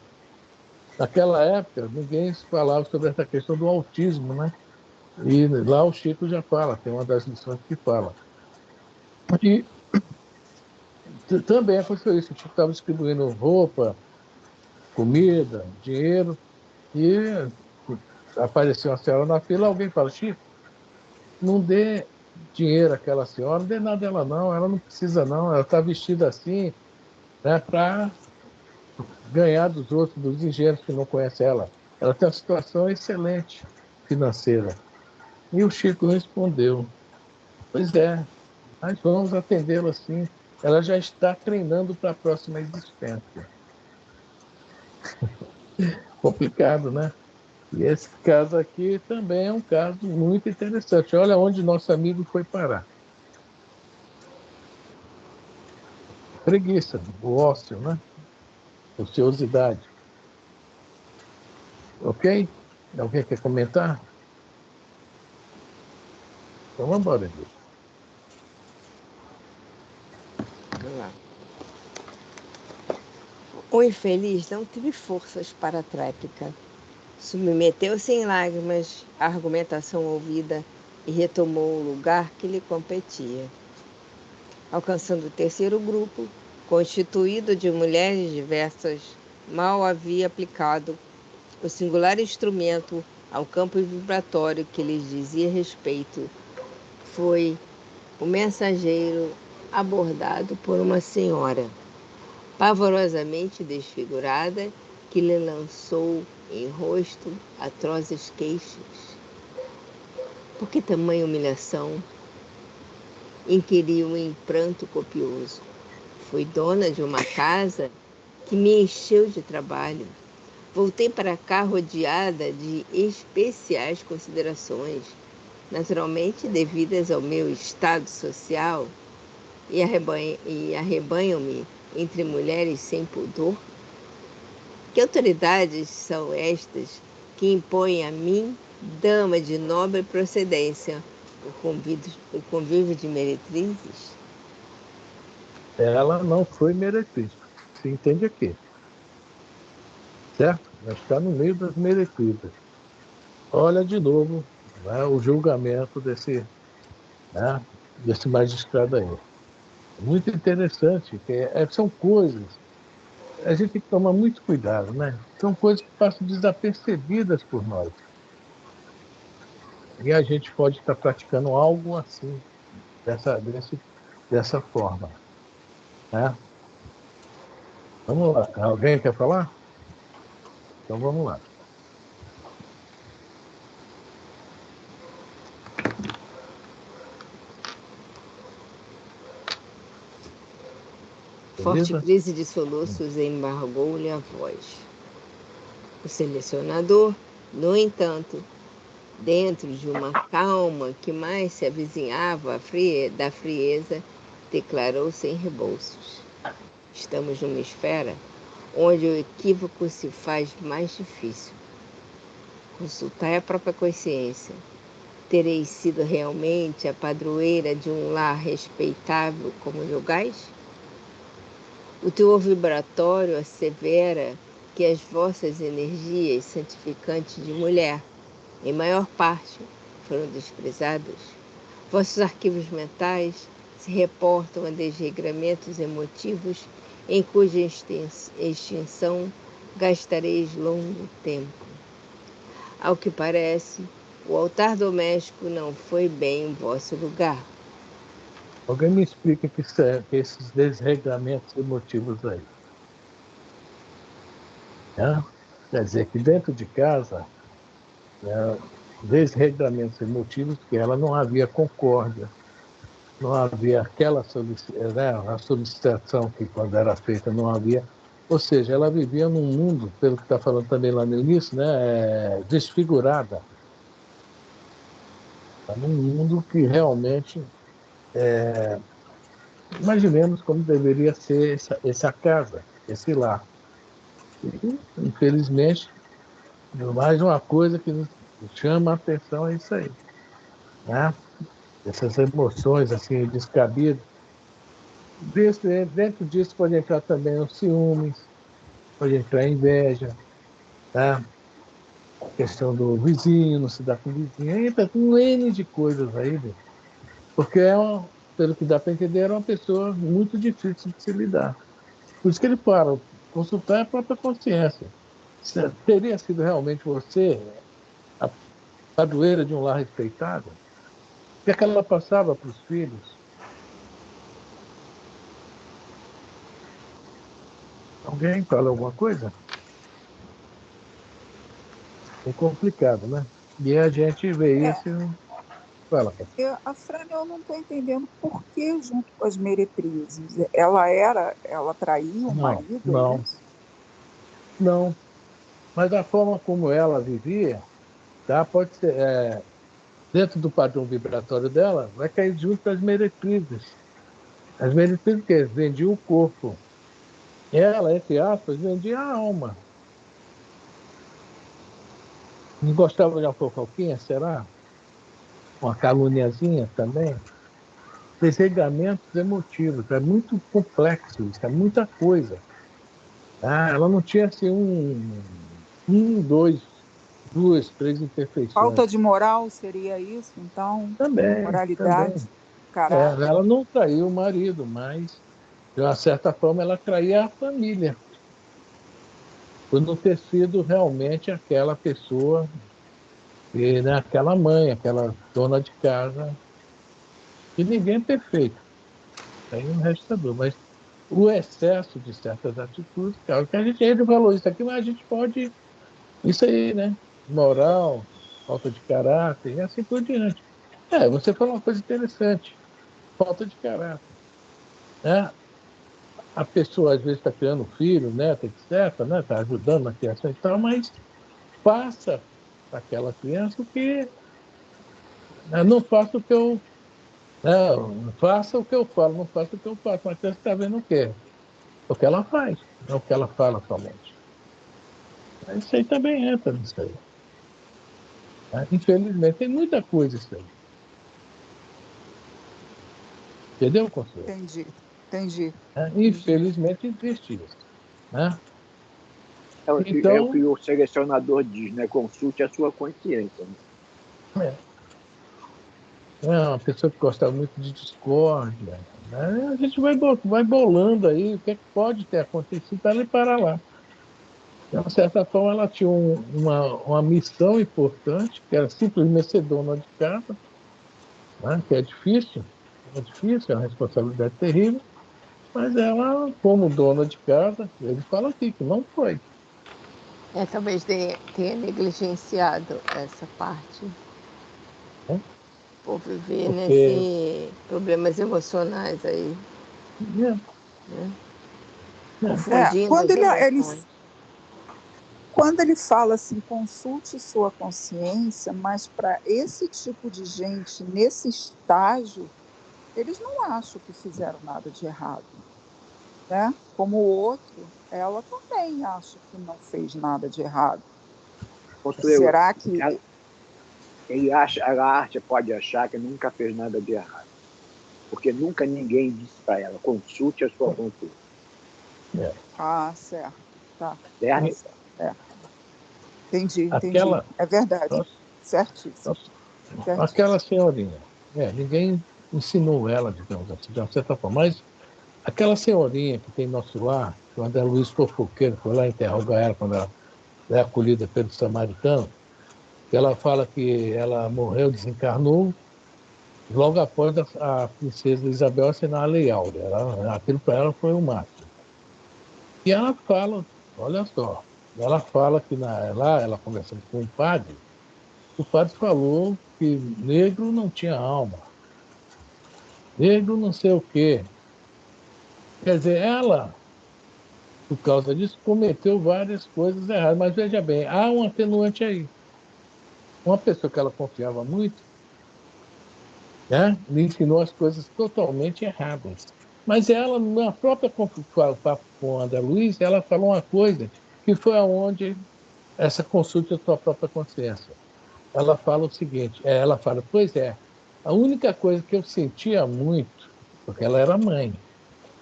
naquela época, ninguém falava sobre essa questão do autismo, né? E lá o Chico já fala, tem uma das lições que fala. E também aconteceu isso, o Chico estava distribuindo roupa, comida, dinheiro, e apareceu uma senhora na fila, alguém fala, Chico, não dê dinheiro àquela senhora, não dê nada a ela não precisa não, ela está vestida assim, né, para ganhar dos outros, dos engenheiros que não conhecem ela. Ela tem uma situação excelente financeira. E o Chico respondeu, pois é, nós vamos atendê-la assim, ela já está treinando para a próxima existência. Complicado, né? E esse caso aqui também é um caso muito interessante. Olha onde nosso amigo foi parar. Preguiça, o ócio, né? Ociosidade. Ok? Alguém quer comentar? Então vamos embora, Edilson. Vamos lá. O infeliz não teve forças para a tréplica. Submeteu-se em lágrimas à argumentação ouvida e retomou o lugar que lhe competia. Alcançando o terceiro grupo, constituído de mulheres diversas, mal havia aplicado o singular instrumento ao campo vibratório que lhes dizia respeito. Foi o mensageiro abordado por uma senhora, pavorosamente desfigurada, que lhe lançou em rosto atrozes queixas. Por que tamanha humilhação? Inquiriu em pranto copioso. Fui dona de uma casa que me encheu de trabalho. Voltei para cá rodeada de especiais considerações, naturalmente devidas ao meu estado social, e arrebanham-me entre mulheres sem pudor. Que autoridades são estas que impõem a mim, dama de nobre procedência, o convívio de meretrizes? Ela não foi meretriz. Se entende aqui. Certo? Ela está no meio das meretrizes. Olha de novo, né, o julgamento desse magistrado aí. Muito interessante, que são coisas, a gente tem que tomar muito cuidado, né? São coisas que passam desapercebidas por nós. E a gente pode estar praticando algo assim, dessa forma. Né? Vamos lá. Alguém quer falar? Então vamos lá. Forte Beleza? crise de soluços embargou-lhe a voz. O selecionador, no entanto, dentro de uma calma que mais se avizinhava da frieza, declarou sem rebolsos: estamos numa esfera onde o equívoco se faz mais difícil. Consultai a própria consciência. Tereis sido realmente a padroeira de um lar respeitável como julgais? O teor vibratório assevera que as vossas energias santificantes de mulher, em maior parte, foram desprezadas. Vossos arquivos mentais se reportam a desregramentos emotivos em cuja extinção gastareis longo tempo. Ao que parece, o altar doméstico não foi bem o vosso lugar. Alguém me explica que esses desregramentos emotivos aí. Né? Quer dizer que dentro de casa, né, desregramentos emotivos, que ela não havia concórdia, não havia aquela a solicitação que quando era feita não havia. Ou seja, ela vivia num mundo, pelo que está falando também lá no início, né, desfigurada. Num mundo que realmente, imaginemos como deveria ser essa casa, esse lar. E, infelizmente, mais uma coisa que nos chama a atenção é isso aí, né? Essas emoções assim descabidas. Dentro disso pode entrar também os ciúmes, pode entrar a inveja, tá? A questão do vizinho, não se dá com o vizinho, entra com um N de coisas aí, né? Porque pelo que dá para entender, era uma pessoa muito difícil de se lidar. Por isso que ele para, consultar a própria consciência. Teria sido realmente você a padroeira de um lar respeitado? O que é que ela passava para os filhos? Alguém fala alguma coisa? É complicado, né? E a gente vê É, isso Fala, Patrícia. A Fran, eu não estou entendendo por que junto com as meretrizes. Ela traía o Não, marido, é não, isso? não. Mas a forma como ela vivia, tá? Pode ser, dentro do padrão vibratório dela, vai cair junto com as meretrizes. As meretrizes que vendiam o corpo. Ela, entre aspas, vendia a alma. Não gostava de uma fofoquinha, será? Uma caluniazinha também? Desregamentos emotivos. É muito complexo isso, é muita coisa. Ah, ela não tinha assim duas, três imperfeições. Falta de moral seria isso, então? Também, também. Moralidade, caráter. Ela não traiu o marido, mas, de uma certa forma, ela traía a família, por não ter sido realmente aquela pessoa, né, aquela mãe, aquela dona de casa, e ninguém é perfeito, aí não resta dúvida, mas o excesso de certas atitudes, claro que a gente ele falou isso aqui, mas a gente pode, isso aí, né? Moral, falta de caráter, e assim por diante. Você falou uma coisa interessante, falta de caráter, né? A pessoa às vezes está criando filho, neto, etc., né? Está ajudando na criação e tal, mas passa para aquela criança o que, né? Não faça o que eu, né? Faça o que eu falo, não faça o que eu faço. Mas a criança está vendo o quê? O que ela faz, não o que ela fala somente. Isso aí também entra nisso aí, né? Infelizmente, tem muita coisa isso aí. Entendeu, Consuelo? Entendi, entendi, Né? entendi. Infelizmente, existe isso. Né? É o Então, que o selecionador diz, né? Consulte a sua consciência. Né? é uma pessoa que gosta muito de discórdia, né? A gente vai bolando aí o que é que pode ter acontecido para ela ir para lá. De uma certa forma, ela tinha uma missão importante, que era simplesmente ser dona de casa, né? Que é difícil, é uma responsabilidade terrível, mas ela, como dona de casa, ele fala aqui que não foi. Talvez tenha negligenciado essa parte, Né? por viver Porque nesse problemas emocionais aí, é, né? É, Confundindo as emoções. quando ele fala assim, consulte sua consciência, mas para esse tipo de gente, nesse estágio, eles não acham que fizeram nada de errado, né? Como o outro, ela também acha que não fez nada de errado. Consuelo, Será que... ela acha, pode achar que nunca fez nada de errado. Porque nunca ninguém disse para ela, consulte a sua consciência. Ah, certo. Tá. Certo? É. Entendi, entendi. aquela, É verdade. Certíssimo. aquela Certíssimo. senhorinha, ninguém ensinou ela, digamos assim, de uma certa forma, mas aquela senhorinha que tem nosso lar, quando a Luiz Fofoqueiro foi lá interrogar ela, quando ela é acolhida pelo samaritano, que ela fala que ela morreu, desencarnou, logo após a princesa Isabel assinar a Lei Áurea. Aquilo para ela foi o máximo. E ela fala, olha só, ela fala que lá, ela conversando com o padre falou que negro não tinha alma, negro não sei o quê. Quer dizer, ela, por causa disso, cometeu várias coisas erradas. Mas veja bem, há um atenuante aí. Uma pessoa que ela confiava muito, né, lhe ensinou as coisas totalmente erradas. Mas ela, na própria papo com a André Luiz, ela falou uma coisa que foi aonde essa consulta da sua própria consciência. Ela fala o seguinte, ela fala, pois é, a única coisa que eu sentia muito, porque ela era mãe,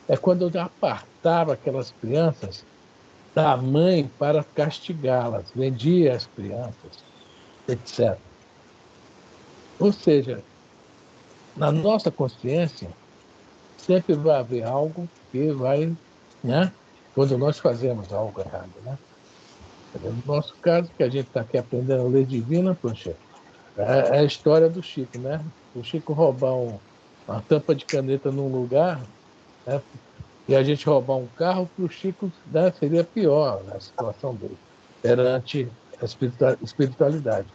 é quando eu apartava aquelas crianças da mãe para castigá-las, vendia as crianças, etc. Ou seja, na nossa consciência, sempre vai haver algo que vai, né? Quando nós fazemos algo errado, né? No nosso caso, que a gente está aqui aprendendo a lei divina, poxa, é a história do Chico, né? O Chico roubar uma tampa de caneta num lugar, né? E a gente roubar um carro, para o Chico, né, seria pior, né, a situação dele perante a espiritualidade.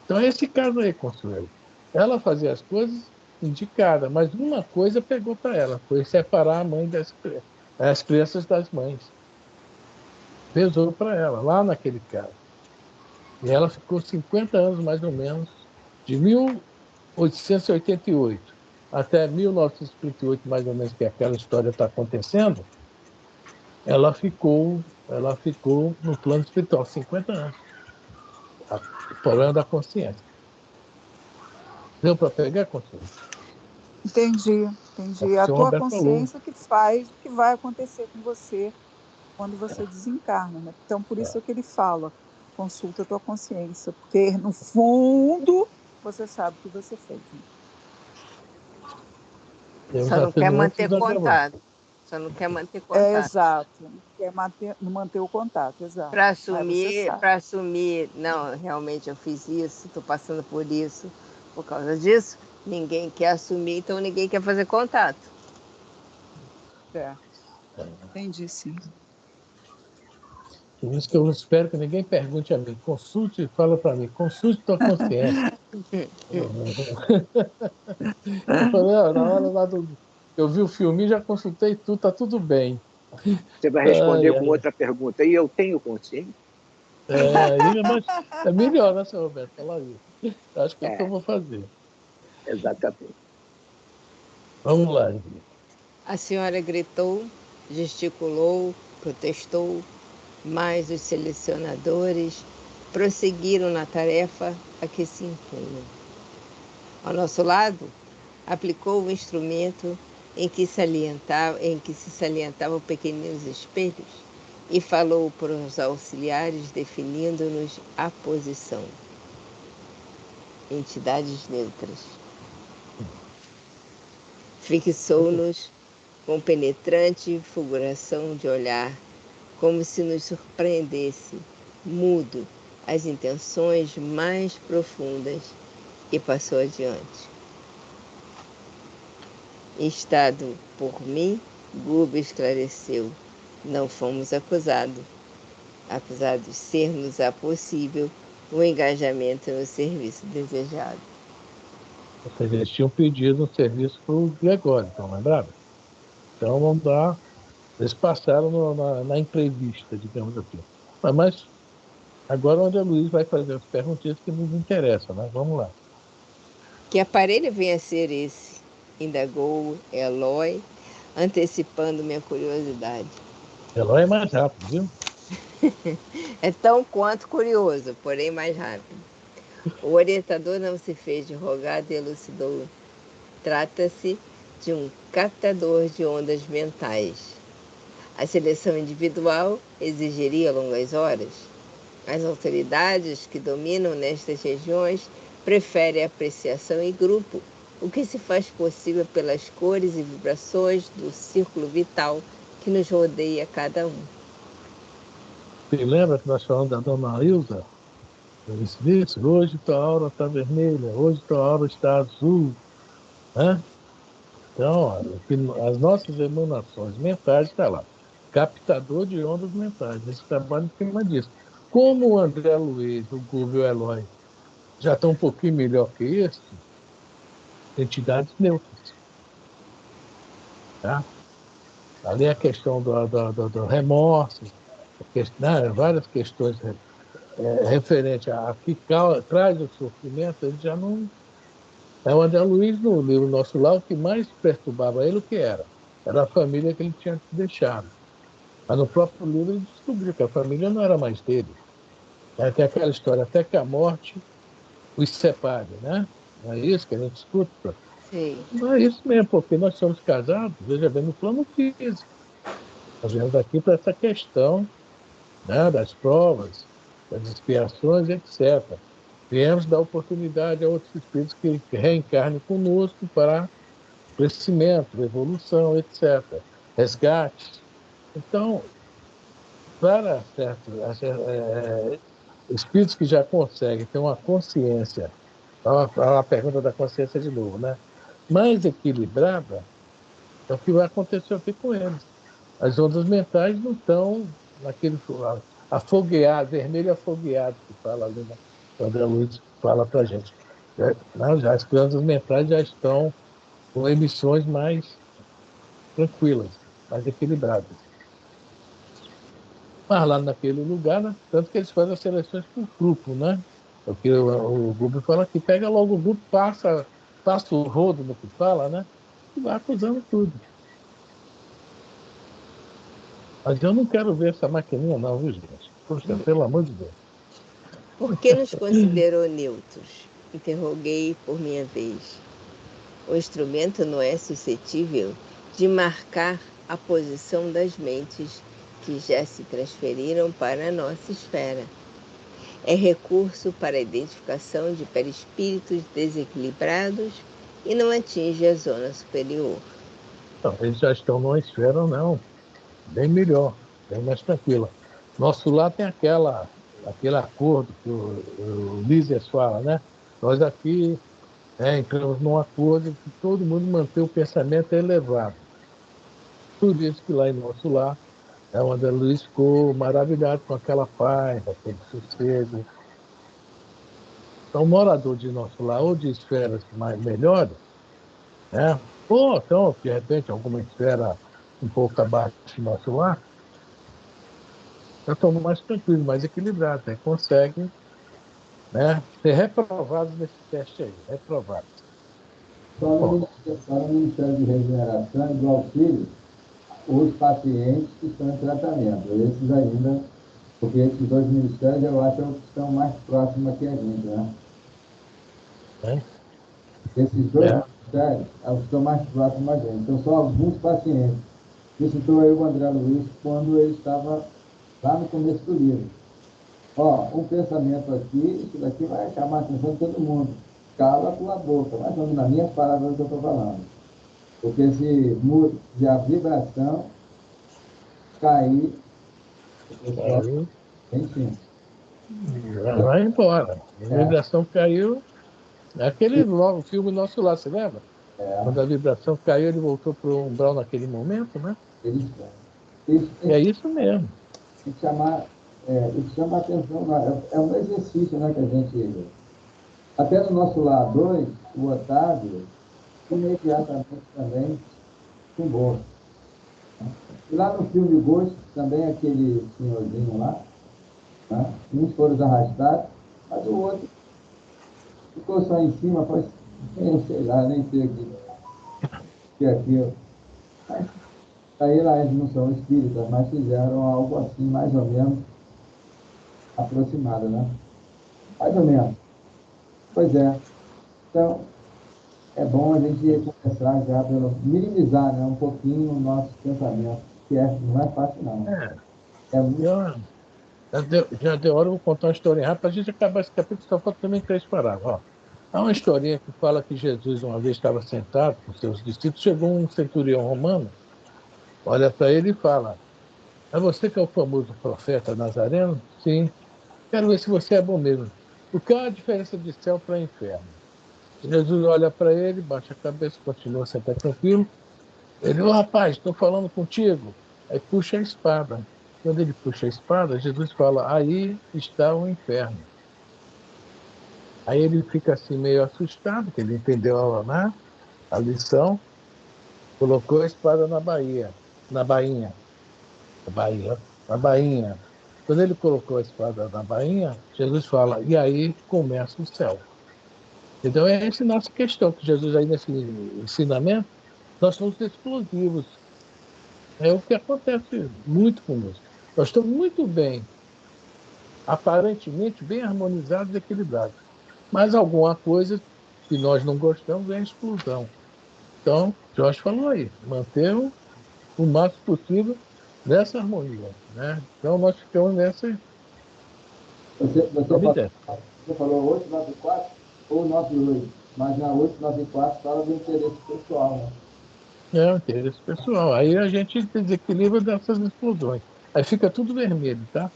Então, é esse caso aí, Consuelo. Ela fazia as coisas indicadas, mas uma coisa pegou para ela, foi separar a mãe as crianças das mães. Pesou para ela, lá naquele caso. E ela ficou 50 anos, mais ou menos, de 1888 até 1938, mais ou menos, que aquela história está acontecendo, ela ficou no plano espiritual, 50 anos. O problema da consciência. Deu para pegar a consciência? Entendi, É o entendi. que o A senhor tua Roberto falou. consciência que faz o que vai acontecer com você quando você desencarna, né? Então, por isso é que ele fala, consulta a tua consciência, porque no fundo você sabe o que você fez. Né? Eu Só já não fiz quer muitos manter agravantes. contato. Só não quer manter É contato. exato, quer manter o contato, exato. Para Mas você assumir, sabe. para assumir, não, realmente eu fiz isso, estou passando por isso, por causa disso, ninguém quer assumir, então ninguém quer fazer contato. Certo. Entendi, sim. Por isso que eu espero que ninguém pergunte a mim. Consulte, fala para mim, consulte tua consciência. Eu falei, na hora lá eu vi o filme, já consultei tudo, tá tudo bem. Você vai Ai, responder com ai. outra pergunta. E eu tenho consciência? Mas é melhor, né, seu Roberto, falar isso. Acho que é o que eu É, vou fazer. exatamente. Vamos lá, Ingrid. A senhora gritou, gesticulou, protestou, mas os selecionadores prosseguiram na tarefa a que se impunham. Ao nosso lado, aplicou o instrumento em que se salientavam pequeninos espelhos e falou para os auxiliares definindo-nos a posição. Entidades neutras. Fixou-nos com penetrante fulguração de olhar, como se nos surpreendesse, mudo, as intenções mais profundas, e passou adiante. Instado por mim, Guba esclareceu. Não fomos acusados, apesar de sermos a possível o engajamento no serviço desejado. Ou seja, eles tinham pedido um serviço para o Gregório, então, lembrava? Então, vamos dar. Eles passaram na entrevista, digamos assim. Mas agora o André Luiz vai fazer as perguntinhas que nos interessam, né? Vamos lá. Que aparelho vem a ser esse? Indagou Eloy, antecipando minha curiosidade. Eloy é mais rápido, viu? É tão quanto curioso, porém mais rápido. O orientador não se fez de rogado e elucidou. Trata-se de um captador de ondas mentais. A seleção individual exigiria longas horas. As autoridades que dominam nestas regiões preferem a apreciação em grupo, o que se faz possível pelas cores e vibrações do círculo vital que nos rodeia cada um. Você lembra que nós falamos da dona Ilza? Isso, hoje tua aura está vermelha, hoje tua aura está azul, né? Então, as nossas emanações mentais estão lá. Captador de ondas mentais. Esse trabalho em cima disso. Como o André Luiz, o Google e o Eloy já estão um pouquinho melhor que esse, entidades neutras. Tá? Ali a questão do remorso, né, várias questões referentes a que traz o sofrimento, ele já não. É o André Luiz, no livro Nosso Lar, o que mais perturbava ele, o que era? Era a família que ele tinha deixado. Mas no próprio livro ele descobriu que a família não era mais dele. Tem aquela história, até que a morte os separe, né? Não é isso que a gente escuta? Sim. Não é isso mesmo, porque nós somos casados, veja bem, no plano físico. Nós viemos aqui para essa questão, né, das provas, das expiações, etc. Viemos dar oportunidade a outros espíritos que reencarnem conosco para crescimento, evolução, etc. Resgate. Então, para certos espíritos que já conseguem ter uma consciência, a pergunta da consciência de novo, né? Mais equilibrada, é o que vai acontecer aqui com eles. As ondas mentais não estão naquele afogueado, vermelho afogueado, que fala ali, né? O André Luiz fala para a gente. As crianças mentais já estão com emissões mais tranquilas, mais equilibradas. Mas lá naquele lugar, né, tanto que eles fazem as seleções por grupo, né? Porque o grupo fala que pega logo o grupo, passa o rodo no que fala, né? E vai acusando tudo. Mas eu não quero ver essa maquininha não, viu, gente? Poxa, pelo amor de Deus. Por que nos considerou neutros? Interroguei por minha vez. O instrumento não é suscetível de marcar a posição das mentes que já se transferiram para a nossa esfera. É recurso para a identificação de perispíritos desequilibrados e não atinge a zona superior. Então, eles já estão numa esfera, não, bem melhor, bem mais tranquila. Nosso lar tem aquele acordo que o Lízias fala, né? Nós aqui entramos num acordo que todo mundo mantém o pensamento elevado. Por isso que lá em nosso lar, o André Luiz ficou maravilhado com aquela paz, aquele sossego. Então, morador de nosso lar ou de esferas mais melhores, né? Ou então, de repente, alguma esfera um pouco abaixo do nosso lar, já estão mais tranquilos, mais equilibrados, né? Conseguem, né, ser reprovados nesse teste aí, reprovados. Só no Ministério de Regeneração e do Auxílio, os pacientes que estão em tratamento, esses ainda, porque esses dois ministérios eu acho que estão mais próximos aqui a gente, né? Né? Esses dois ministérios estão mais próximos a gente. Então, só alguns pacientes. Isso citou eu, o André Luiz, quando ele estava lá no começo do livro. Um pensamento aqui, isso daqui vai chamar a atenção de todo mundo. Cala a tua boca, mais ou menos nas minhas palavras que eu estou falando. Porque se a vibração cair, o pessoal tem sim. Vai embora. A vibração caiu. Aquele novo filme Nosso Lar, você lembra? Quando a vibração caiu, ele voltou para o umbral naquele momento, né? É isso mesmo. Tem que chamar, isso chama a atenção. É um exercício, né, que a gente... Até no Nosso Lar 2, o Otávio imediatamente também chumbou. E lá no filme Ghost, também aquele senhorzinho lá, né? Uns foram arrastados, mas o outro ficou só em cima, eu sei lá, nem sei o que é aquilo. Mas aí lá eles não são espíritas, mas fizeram algo assim, mais ou menos aproximado, né? Mais ou menos. Pois é. Então, é bom a gente começar já pelo minimizar, né, um pouquinho o nosso pensamento, que não é fácil, não. É muito... Já deu hora, eu vou contar uma historinha rápida. Para a gente acabar esse capítulo, só falta também 3 parágrafos. Há uma historinha que fala que Jesus, uma vez, estava sentado com seus discípulos, chegou um centurião romano, olha para ele e fala: é você que é o famoso profeta Nazareno? Sim. Quero ver se você é bom mesmo. O que é a diferença de céu para inferno? Jesus olha para ele, baixa a cabeça, continua sentado tranquilo. Ele: ô rapaz, estou falando contigo. Aí puxa a espada. Quando ele puxa a espada, Jesus fala: aí está o inferno. Aí ele fica assim meio assustado, que ele entendeu, né, a lição, colocou a espada na bainha, na bainha. Quando ele colocou a espada na bainha, Jesus fala: e aí começa o céu. Então é essa nossa questão, que Jesus aí nesse ensinamento, nós somos explosivos. É o que acontece muito conosco. Nós estamos muito bem, aparentemente bem harmonizados e equilibrados. Mas alguma coisa que nós não gostamos é a explosão. Então, Jorge falou aí, manter o máximo possível nessa harmonia, né? Então, nós ficamos nessa... Você falou 894 ou 98, mas na 894 fala do interesse pessoal, né? É o interesse pessoal. Aí a gente desequilibra dessas explosões. Aí fica tudo vermelho, tá?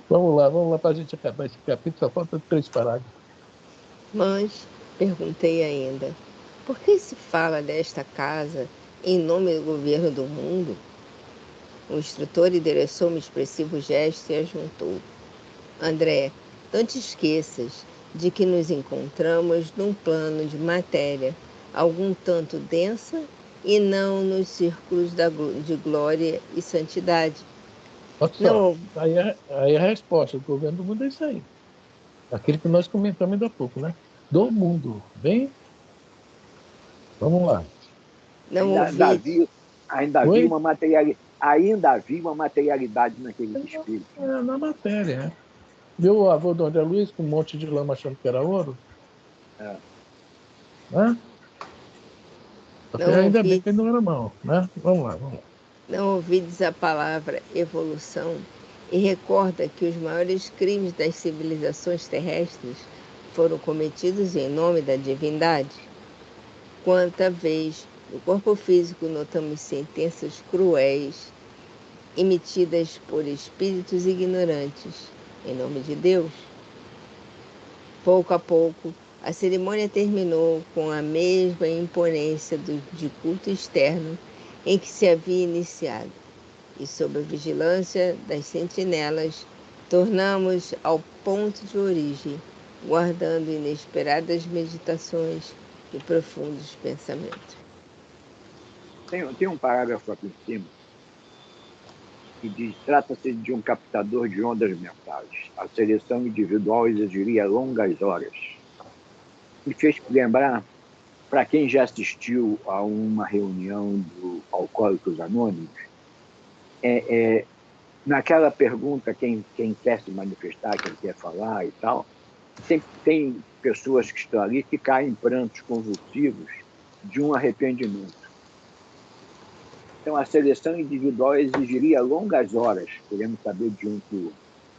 Vamos lá, para a gente acabar esse capítulo, só falta 3 parágrafos. Mas, perguntei ainda, por que se fala desta casa em nome do governo do mundo? O instrutor endereçou um expressivo gesto e ajuntou: André, não te esqueças de que nos encontramos num plano de matéria algum tanto densa e não nos círculos de glória e santidade. Olha Não, só, aí a resposta do governo do mundo é isso aí. Aquilo que nós comentamos ainda há pouco, né? Do mundo. Bem, vamos lá. não Ainda ouvi. havia, Oi? ainda havia uma materialidade naquele espírito. Na matéria, né? Viu o avô do André Luiz com um monte de lama achando que era ouro? É. Né? Não Ainda bem ouvi. que ele não era mal, né? Vamos lá, vamos lá. Não ouvides a palavra evolução e recorda que os maiores crimes das civilizações terrestres foram cometidos em nome da divindade? Quanta vez no corpo físico notamos sentenças cruéis emitidas por espíritos ignorantes em nome de Deus? Pouco a pouco, a cerimônia terminou com a mesma imponência de culto externo em que se havia iniciado, e sob a vigilância das sentinelas, tornamos ao ponto de origem, guardando inesperadas meditações e profundos pensamentos. Tem um parágrafo aqui em cima que diz: trata-se de um captador de ondas mentais. A seleção individual exigiria longas horas. Me fez lembrar, para quem já assistiu a uma reunião do Alcoólicos Anônimos, naquela pergunta, quem quer se manifestar, quem quer falar e tal, tem pessoas que estão ali que caem em prantos convulsivos de um arrependimento. Então, a seleção individual exigiria longas horas, queremos saber de um por um.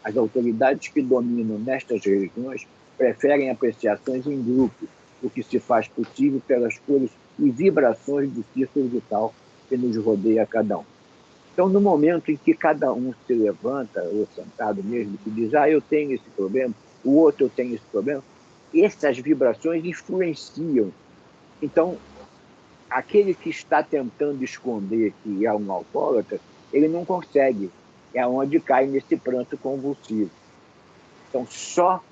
As autoridades que dominam nestas regiões preferem apreciações em grupo, o que se faz possível pelas cores e vibrações do círculo vital que nos rodeia cada um. Então, no momento em que cada um se levanta, ou sentado mesmo, que diz: eu tenho esse problema, o outro eu tenho esse problema, essas vibrações influenciam. Então, aquele que está tentando esconder que é um alcoólatra, ele não consegue. É onde cai nesse pranto convulsivo. Então, só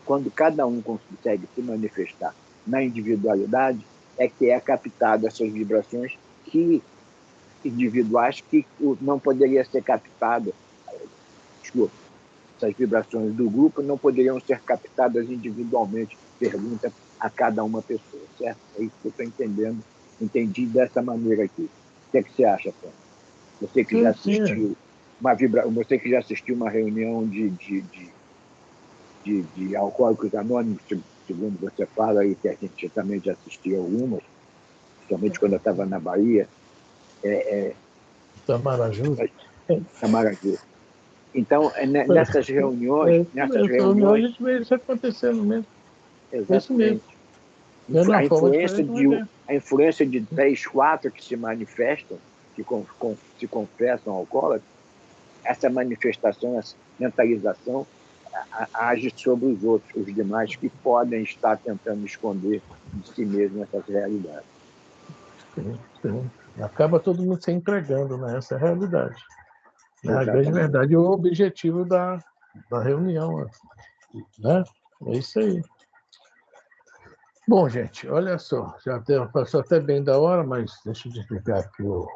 quando cada um consegue se manifestar na individualidade é que é captado essas vibrações individuais que não poderia ser captada. Desculpa, essas vibrações do grupo não poderiam ser captadas individualmente. Pergunta a cada uma pessoa, certo? É isso que eu estou entendendo. Entendi dessa maneira aqui. O que você acha, Fran? Você que já assistiu você que já assistiu uma reunião de alcoólicos anônimos, segundo você fala, e que a gente também já assistiu algumas, principalmente quando eu estava na Bahia. Tamaraju. Tamaraju. Então, nessas reuniões... A gente vê isso acontecendo mesmo. Exatamente. É isso mesmo. A influência de 3, 4 que se manifestam, que se confessam alcoólatras, essa manifestação, essa mentalização age sobre os outros, os demais que podem estar tentando esconder de si mesmo essas realidades. Sim. Acaba todo mundo se entregando, né? Essa é a realidade. A grande verdade é o objetivo da reunião, né? É isso aí. Bom, gente, olha só, já passou até bem da hora, mas deixa eu desligar aqui o